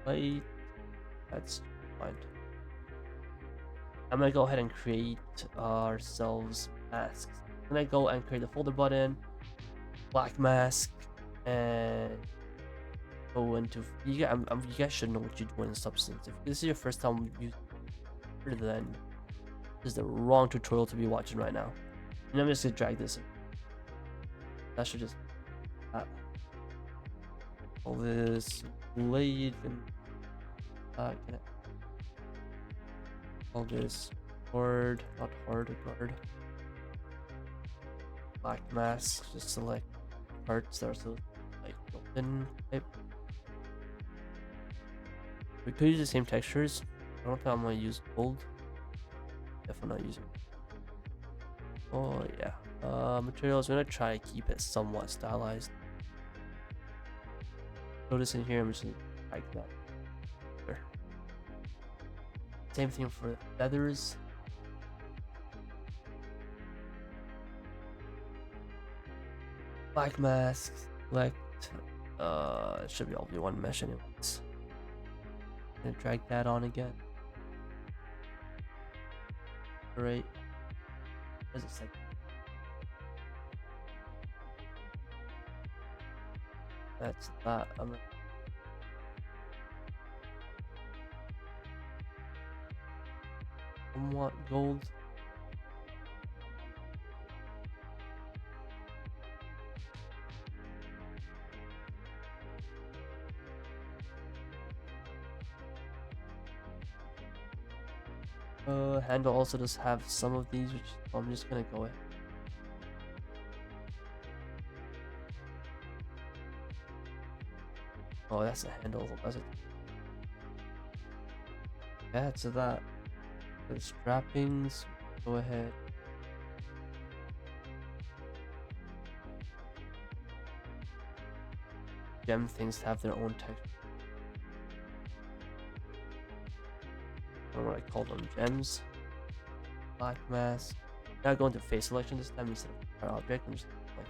S1: Wait, that's fine. I'm gonna go ahead and create ourselves masks. I'm gonna go and create the folder button, black mask, and go into you guys should know what you're doing in Substance. If this is your first time using it, then this is the wrong tutorial to be watching right now. And I'm just gonna drag this in. That should just all this blade and all this hard, not hard, guard. Black mask, just select parts that are still like open type. We could use the same textures. I don't think I'm gonna use gold. Definitely not using. Oh yeah. Materials. We're gonna try to keep it somewhat stylized. Notice in here, I'm just gonna like that. There. Same thing for the feathers. Black mask. Select. It should be all be one mesh anyways. Gonna drag that on again. Right. Where's it second? That's that. I'm gonna somewhat gold. Handle also does have some of these, which I'm just gonna go ahead. Oh, that's a handle. That's it. Yeah, so that the strappings. Go ahead. Gem things have their own texture. I don't know what I call them. Gems. Black mask. Now go into face selection this time instead of object. I'm just like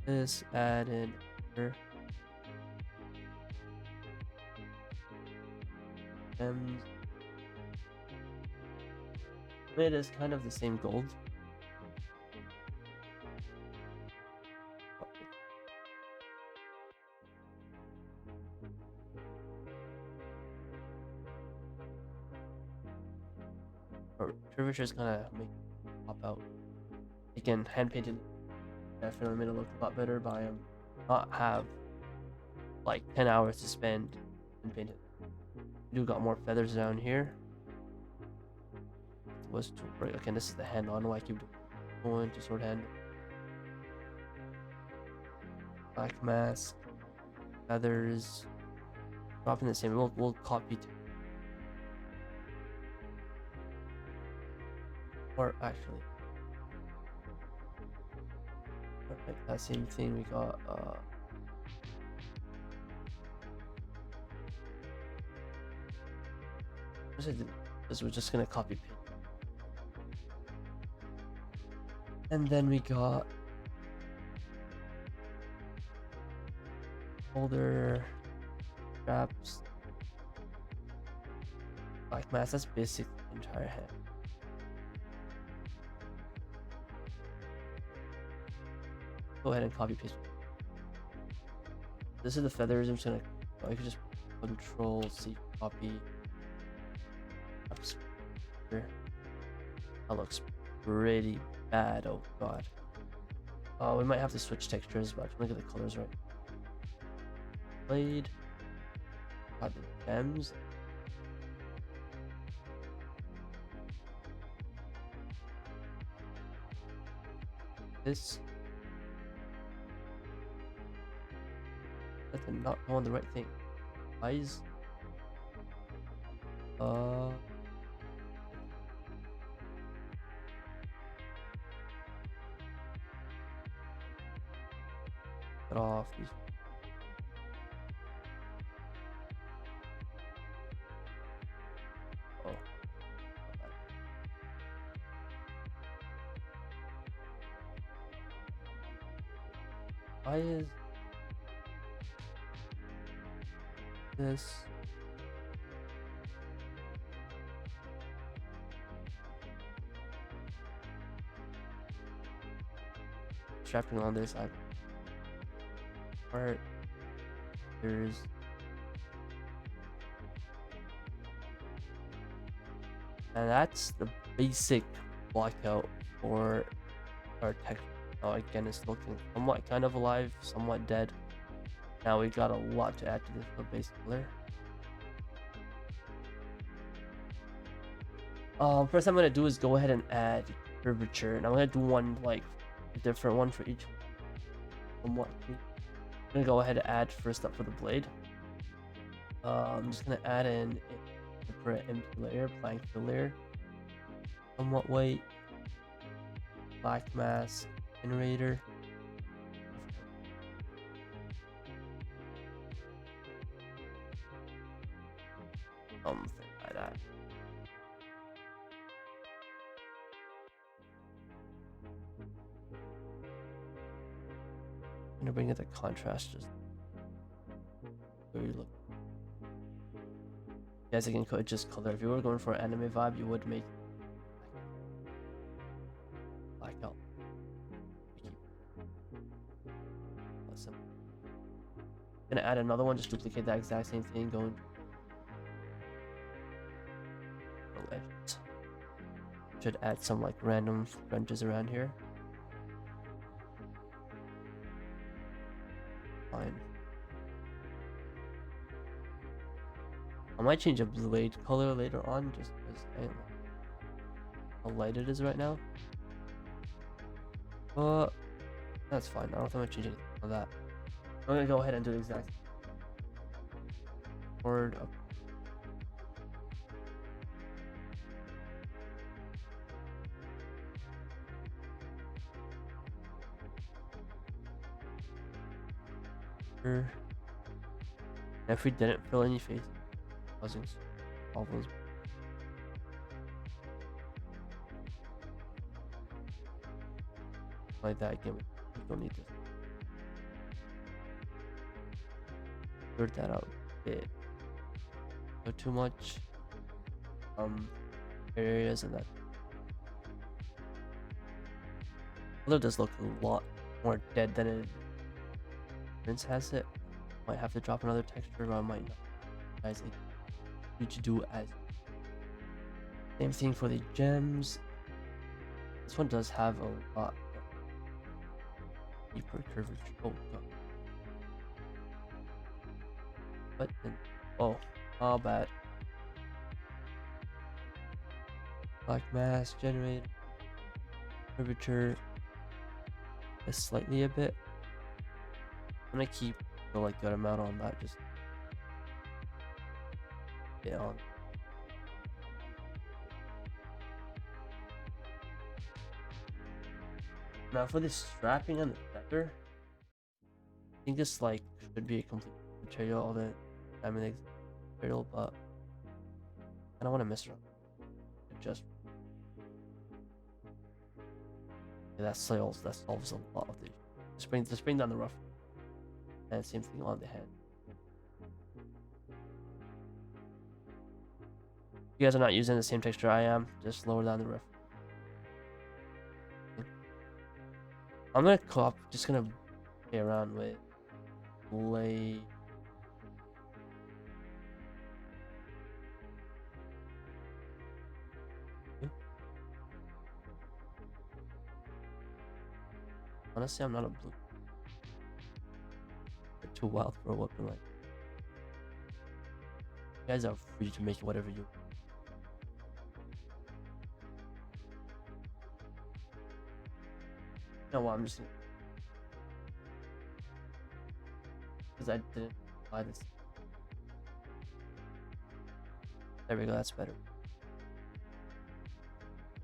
S1: this. Add in gems. It is kind of the same gold. Curvature is gonna make it pop out. Again, hand painted definitely made it look a lot better, but I am not have like 10 hours to spend and paint it. We do got more feathers down here. Was to break. Okay, this is the handle. I don't know why I keep going to sword handle. Black mask, feathers, dropping the same. We'll copy. Or actually, perfect. That same thing. We got Because we're just gonna copy paste. And then we got shoulder straps, black mask. That's basically the entire head. Go ahead and copy paste. This is the feathers. I'm just gonna. I could just Control C, copy. That looks pretty bad. Oh god. We might have to switch textures, but look at the colors right. Blade. Got the gems. This. That's not on the right thing. Eyes. Cut off these. Oh. Why is this? Strapping on this part. There's and that's the basic blackout for our texture. Now again, it's looking somewhat kind of alive, somewhat dead. Now we got a lot to add to this base color. First I'm gonna do is go ahead and add curvature, and I'm gonna do one like a different one for each. Somewhat. I'm gonna go ahead and add first up for the blade. I'm just gonna add in a separate empty layer, blank fill layer, somewhat white, black mask, generator. Something like that. I'm gonna bring in the contrast just where you look. Guys, again, could just color. If you were going for an anime vibe, you would make blackout. Awesome. Gonna add another one, just duplicate that exact same thing, going edges. Should add some like random grunges around here. Fine. I might change a blade color later on just because I don't know how light it is right now. But that's fine. I don't think I'm gonna change anything on that. I'm gonna go ahead and do the exact word up. And if we didn't fill any face puzzles, all those like that again, we don't need this. Sort that out a bit. So too much areas and that. Although it does look a lot more dead than it has it. Might have to drop another texture, or I might not. Guys, like, need to do as same thing for the gems. This one does have a lot deeper curvature. Oh god. What the? Oh, how bad. Black mask, generate curvature is slightly a bit. I'm gonna keep the like good amount on that, just on. Now for the strapping on the feather, I think this like should be a complete material, all the diamond material, but I don't want to mess around. Just that solves a lot of the. Just bring down the rough, and same thing on the head. If you guys are not using the same texture I am, just lower down the rough. I'm gonna just gonna play around with lay. Honestly, I'm not a blue. They're too wild for a weapon like. You guys are free to make whatever you. You know what? I'm just gonna. Because I didn't buy this. There we go. That's better.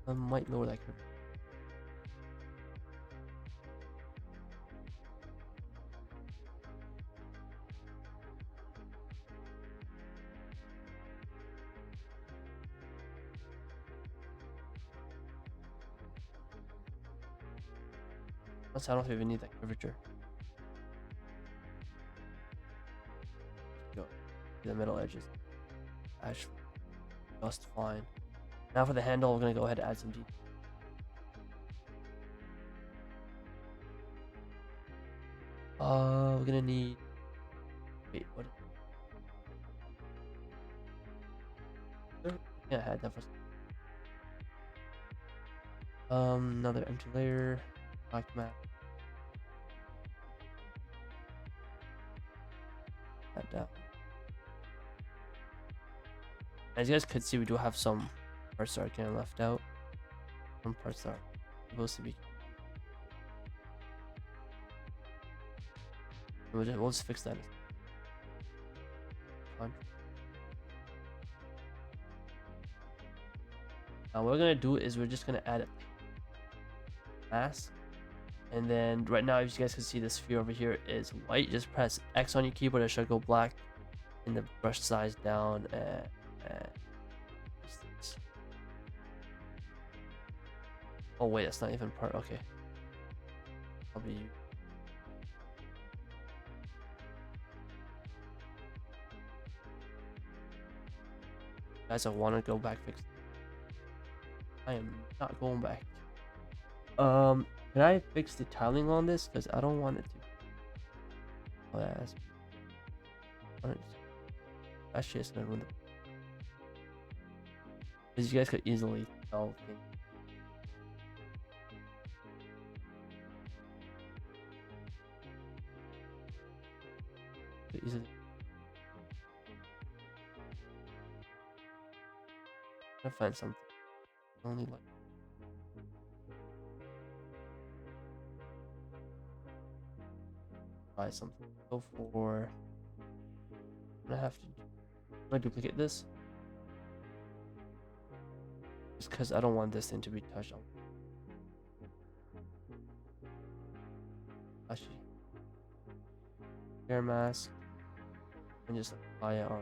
S1: I might lower that curve. I don't even need that curvature. Go. The middle edges. Actually, just fine. Now for the handle, we're gonna go ahead and add some detail. We're gonna need. Wait, what? Yeah, I had that for. Another empty layer. Black map. That down. As you guys could see, we do have some parts that are getting left out. Some parts that are supposed to be. We'll just fix that. Fine. Now what we're gonna do is we're just gonna add a mask, and then right now, if you guys can see, the sphere over here is white. Just press X on your keyboard, it should go black, and the brush size down. Oh wait, that's not even part. Okay, probably. Guys, I want to go back fix. I am not going back. Can I fix the tiling on this? Because I don't want it to. Oh yeah, that's. Actually, it's gonna ruin the. Because you guys could easily tell. Easily. I'm gonna find something. Only like. Try something. Go for. I'm gonna have to. I'm gonna duplicate this. Just because I don't want this thing to be touched on. Actually. Air mask. And just apply it on.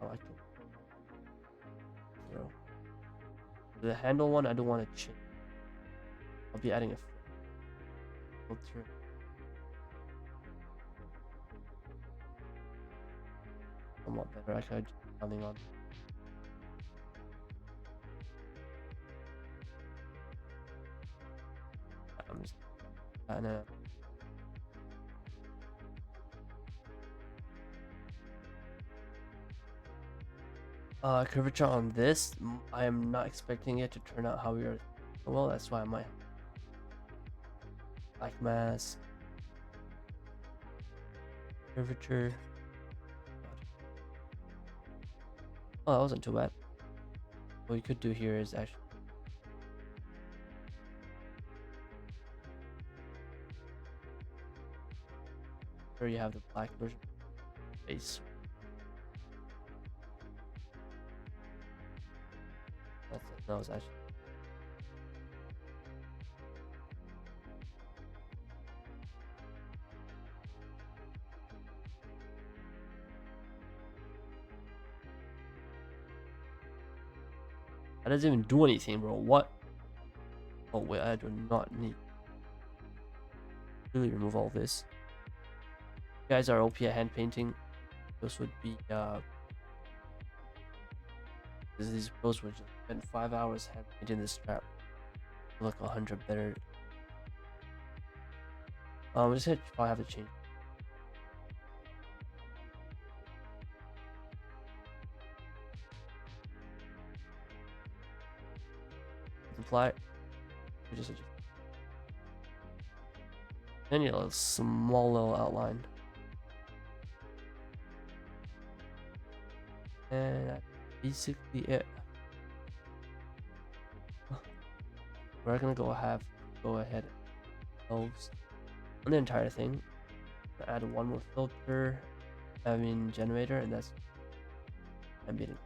S1: I like it. Throw. The handle one, I don't want to change. I'll be adding a filter. Somewhat better. I could something on. I'm just adding it. Curvature on this, I am not expecting it to turn out how we are. Well, that's why I might. Black mask. Curvature. Oh, that wasn't too bad. What we could do here is actually. Here you have the black version. Base. That's it. That was actually. doesn't even do anything, bro. What? Oh wait, I do not need. Really remove all this. You guys are OP at hand painting. Those would be these pros would just spend 5 hours hand painting this trap. Look 100 better. I'm just gonna probably have to change. Multiply. Just adjust. Then you have a small little outline. And that's basically it. We're gonna go ahead and close on the entire thing. Add one more filter, generator, and that's ambient.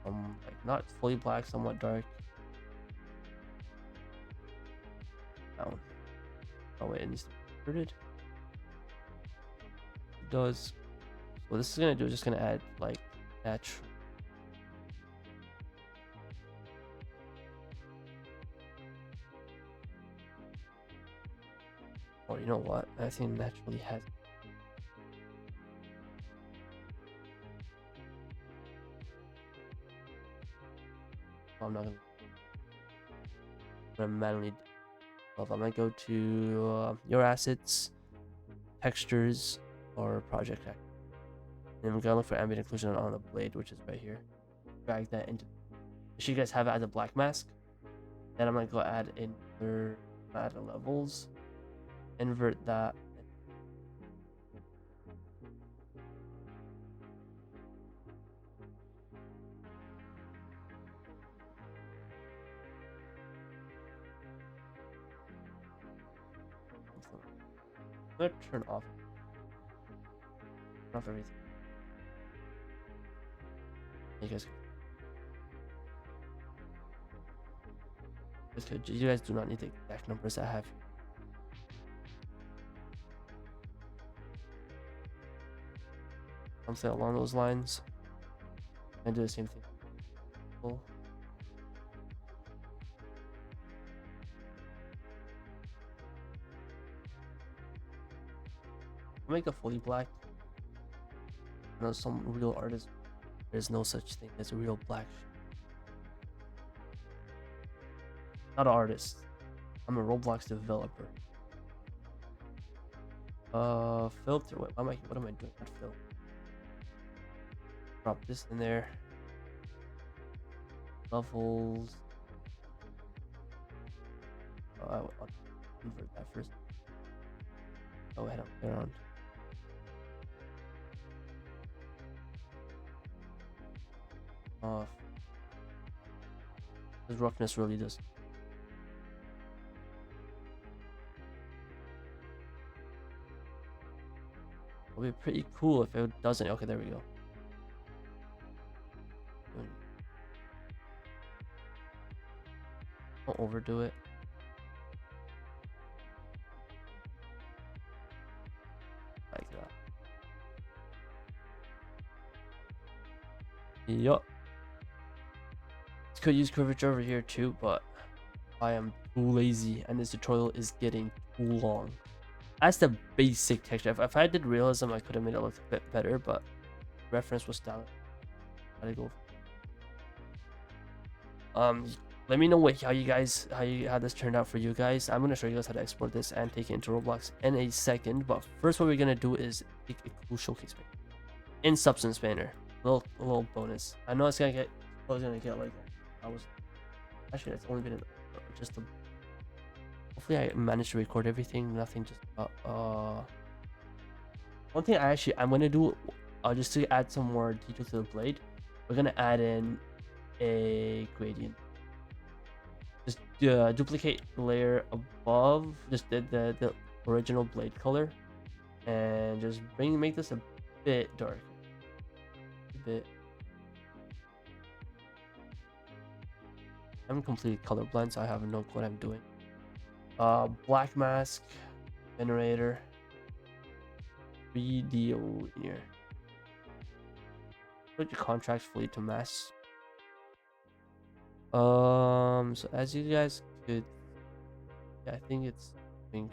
S1: Like not fully black, somewhat dark. Down. Oh wait, it needs to be inverted. It does. What this is gonna do is just gonna add like natural. Or you know what? I think naturally has. Oh, I'm not gonna manually. Well, I'm gonna go to your assets, textures, or project. And we're gonna look for ambient occlusion on the blade, which is right here. Drag that into. If you guys have it as a black mask, then I'm gonna go add in add the levels, invert that. I'm gonna turn off everything. You guys you guys do not need the exact numbers I have. Something along those lines. And do the same thing. Cool. I'll make it fully black. I know some real artists, there's no such thing as a real black. Not an artist. I'm a Roblox developer. Filter. What am I doing? What filter? Drop this in there. Levels. I'll convert that first. Go ahead and play around. Off. This roughness really does. It'll be pretty cool if it doesn't. Okay, there we go. Don't overdo it. Like that. Yup. Could use curvature over here too, but I am too lazy and this tutorial is getting too long. That's the basic texture. If I did realism, I could have made it look a bit better, but reference was stylized. Gotta go. Let me know how this turned out for you guys. I'm gonna show you guys how to export this and take it into Roblox in a second. But first, what we're gonna do is take a cool showcase in Substance Painter. A little bonus. I know it's gonna get. I was gonna get like. Actually, it's only been just a. Hopefully, I managed to record everything. Nothing just. One thing I'm gonna do, just to add some more detail to the blade, we're gonna add in a gradient. Just duplicate the layer above, just the original blade color, and just make this a bit dark. A bit. I'm completely colorblind, so I have no clue what I'm doing. Black mask, generator, 3D linear. Put your contrast fully to mask. So as you guys could, yeah, I think it's,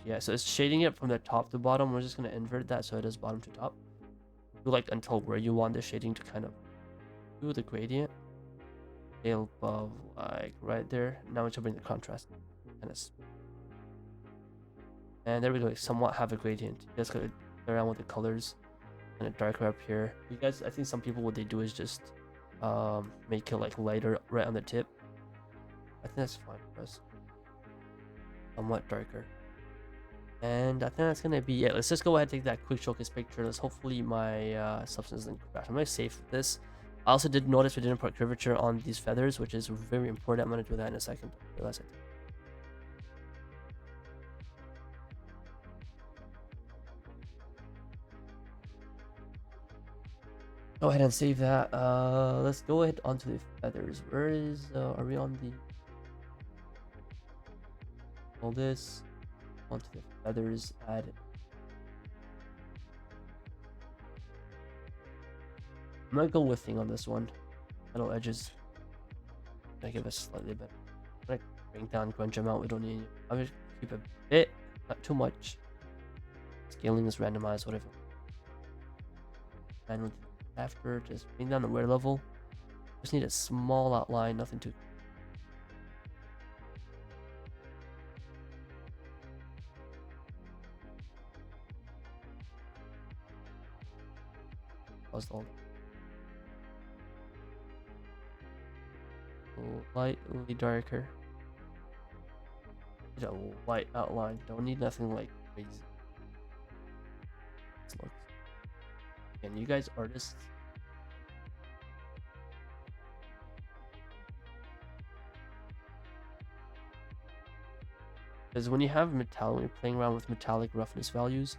S1: yeah. So it's shading it from the top to bottom. We're just gonna invert that so it is bottom to top. Do like until where you want the shading to kind of do the gradient. Scale above, like right there. Now we should bring the contrast, kind of, and there we go. Somewhat have a gradient. You guys gotta play around with the colors. And a darker up here. You guys, I think some people what they do is just make it like lighter right on the tip. I think that's fine for us. Somewhat darker. And I think that's gonna be it. Let's just go ahead and take that quick showcase picture. Let's hopefully my substance doesn't crash. I'm gonna save this. I also did notice we didn't put curvature on these feathers, which is very important. I'm gonna do that in a second. I realize I did. Go ahead and save that. Let's go ahead onto the feathers. Where is are we on the all this onto the feathers, add it. I'm gonna go with thing on this one. Metal edges. Gonna give us slightly better. I'm gonna bring down grunge amount. We don't need. I'm gonna keep a bit, not too much. Scaling is randomized, whatever. And after, just bring down the wear level. Just need a small outline, nothing too. All slightly darker. Need a light outline. Don't need nothing like crazy. This looks. And you guys artists. Because when you have metallic, when you're playing around with metallic roughness values,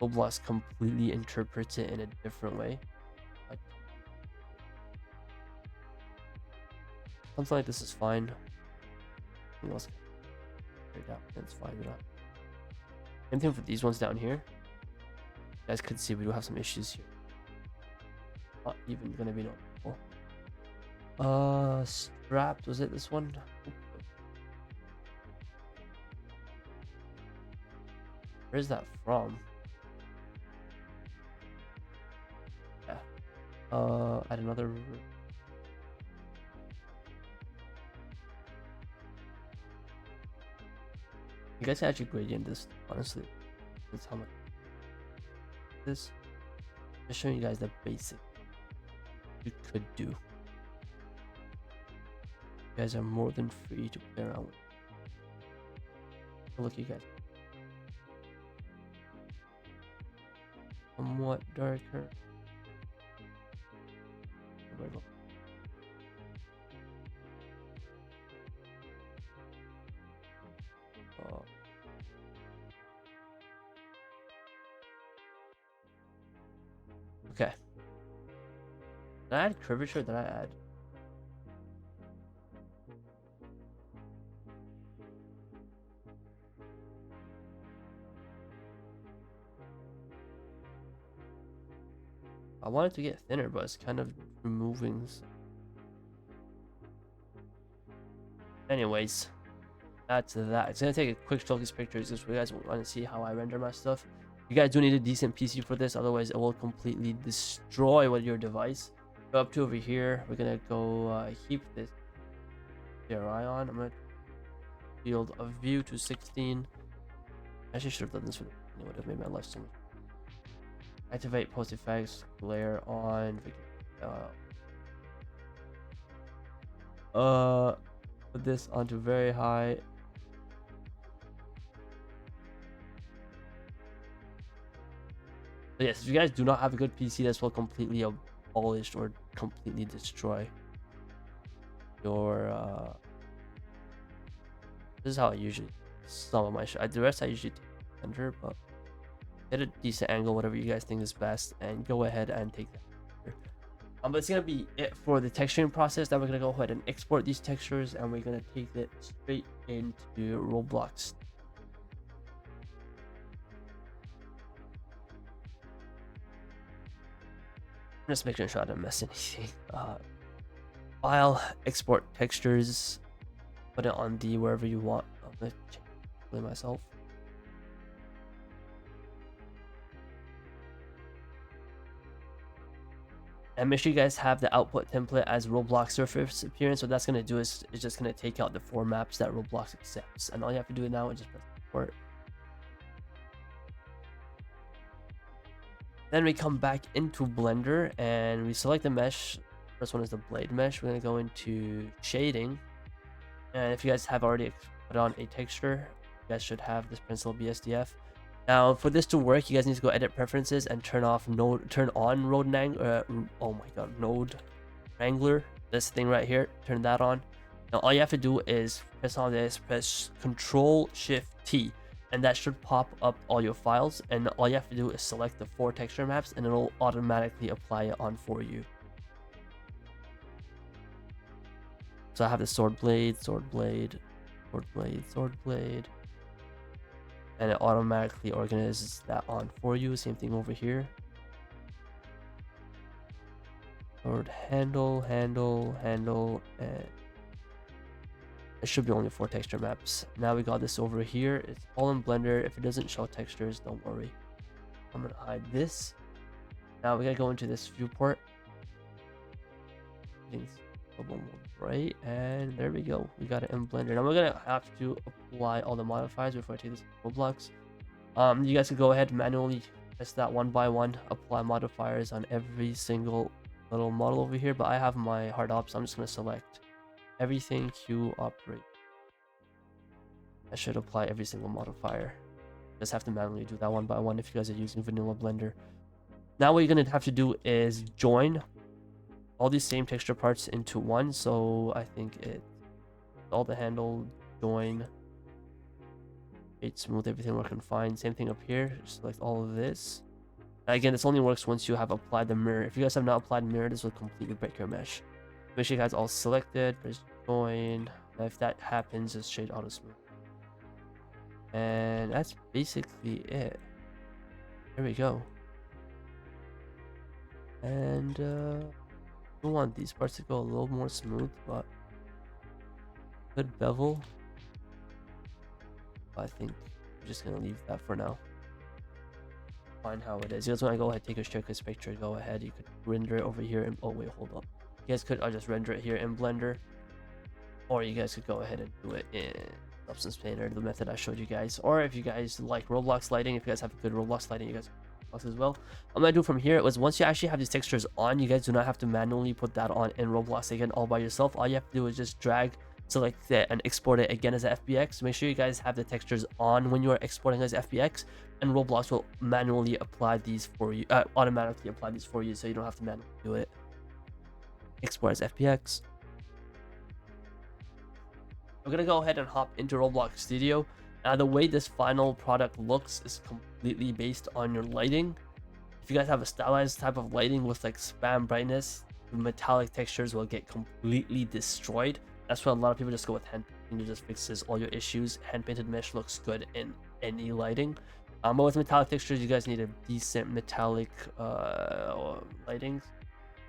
S1: Roblox completely interprets it in a different way. Like, something like this is fine. Anything else? That's fine. Same thing for these ones down here. You guys could see we do have some issues here. Not even gonna be normal. Strapped, was it this one? Where's that from? Yeah. Add another. You guys can actually gradient this, honestly. That's how much this. Just showing you guys the basic you could do. You guys are more than free to play around with. Look, you guys. Somewhat darker. Okay. Did I add curvature? Did I add? I wanted to get thinner, but it's kind of removing. Anyways, that's that. It's gonna take a quick showcase pictures just so you guys want to see how I render my stuff. You guys do need a decent PC for this, otherwise it will completely destroy what your device. Go up to over here. We're gonna go keep this CRI on. I'm gonna field of view to 16. I actually should have done this with it. It would have made my life so much. Activate post effects, glare on. Put this onto very high. But yes, if you guys do not have a good PC, this will completely abolish or completely destroy your. This is how I usually some of my the rest I usually take render, but get a decent angle, whatever you guys think is best, and go ahead and take that. But it's gonna be it for the texturing process. Then we're gonna go ahead and export these textures, and we're gonna take it straight into Roblox. Just making sure I don't miss anything. File, export textures. put it on D wherever you want. I'm gonna change myself. And make sure you guys have the output template as Roblox surface appearance. What that's gonna do is it's just gonna take out the 4 maps that Roblox accepts, and all you have to do now is just press import. Then we come back into Blender and we select the mesh. First one is the blade mesh. We're gonna go into shading, and if you guys have already put on a texture, you guys should have this pencil BSDF. Now, for this to work, you guys need to go edit preferences and turn on node wrangler. This thing right here, turn that on. Now, all you have to do is press on this, press Control Shift T, and that should pop up all your files. And all you have to do is select the 4 texture maps, and it'll automatically apply it on for you. So I have the sword blade, and it automatically organizes that on for you. Same thing over here. Sword handle, and it should be only 4 texture maps. Now we got this over here. It's all in Blender. If it doesn't show textures, don't worry. I'm gonna hide this. Now we gotta go into this viewport. Right, and there we go. We got it in Blender. Now we're gonna have to apply all the modifiers before I take this to Roblox. You guys can go ahead and manually press that one by one, apply modifiers on every single little model over here. But I have my hard ops. So I'm just gonna select everything, Q, operate. I should apply every single modifier. Just have to manually do that one by one if you guys are using vanilla Blender. Now what you're gonna have to do is join all these same texture parts into one. So I think it all the handle, join, create smooth, everything working fine. Same thing up here, select all of this. Again, this only works once you have applied the mirror. If you guys have not applied mirror, this will completely break your mesh. Make sure you guys all selected, press join. Now if that happens, just shade auto smooth. And that's basically it. There we go. And I want these parts to go a little more smooth, but good bevel. I think I'm just gonna leave that for now. Fine how it is. You guys want to go ahead, take a showcase picture, go ahead. You could render it over here. Oh wait, hold up. You guys could just render it here in Blender, or you guys could go ahead and do it in Substance Painter, the method I showed you guys. Or if you guys like Roblox lighting, if you guys have good Roblox lighting, you guys as well. I'm gonna do from here was once you actually have these textures on, you guys do not have to manually put that on in Roblox again all by yourself. All you have to do is just drag, select it, and export it again as a FBX. Make sure you guys have the textures on when you are exporting as FBX, and Roblox will manually apply these for you, automatically apply these for you, so you don't have to manually do it. Export as FBX. We're gonna go ahead and hop into Roblox Studio. Now the way this final product looks is completely based on your lighting. If you guys have a stylized type of lighting with like spam brightness, the metallic textures will get completely destroyed. That's why a lot of people just go with hand painting. It just fixes all your issues. Hand painted mesh looks good in any lighting. But with metallic textures, you guys need a decent metallic lightings.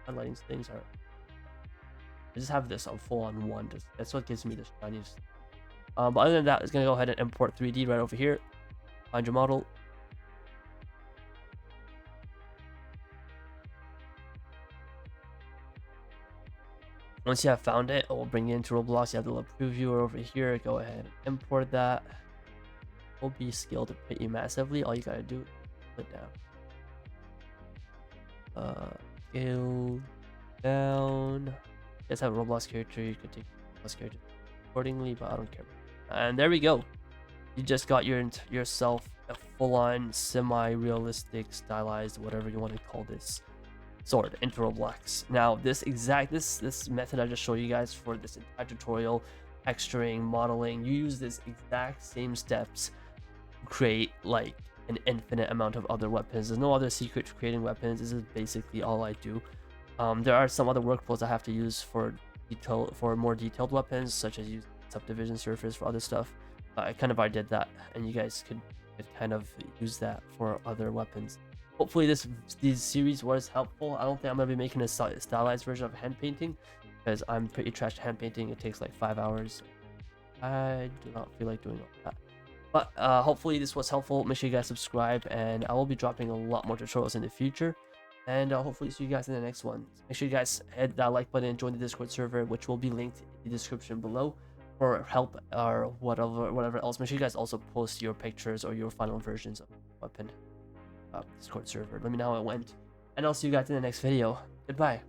S1: Lighting things are. I just have this on full on one. That's what gives me the shiniest. But other than that, it's gonna go ahead and import 3D right over here. Find your model. Once you have found it, it will bring you into Roblox. You have the little previewer over here. Go ahead and import that. It will be scaled pretty massively. All you gotta do is put down. Scale down. You guys have a Roblox character. You can take Roblox character accordingly, but I don't care. And there we go. You just got yourself a full-on semi-realistic, stylized, whatever you want to call this, sword into Roblox. Now this method I just showed you guys for this entire tutorial, texturing, modeling, you use this exact same steps to create like an infinite amount of other weapons. There's no other secret to creating weapons. This is basically all I do. There are some other workflows I have to use for more detailed weapons, such as use subdivision surface for other stuff. I already did that, and you guys could kind of use that for other weapons. Hopefully this series was helpful. I don't think I'm gonna be making a stylized version of hand painting because I'm pretty trash at hand painting. It takes like 5 hours. I do not feel like doing all that. But hopefully this was helpful. Make sure you guys subscribe, and I will be dropping a lot more tutorials in the future. And hopefully see you guys in the next one. Make sure you guys hit that like button and join the Discord server, which will be linked in the description below, for help or whatever else. Make sure you guys also post your pictures or your final versions of weapon Discord server. Let me know how it went, and I'll see you guys in the next video. Goodbye.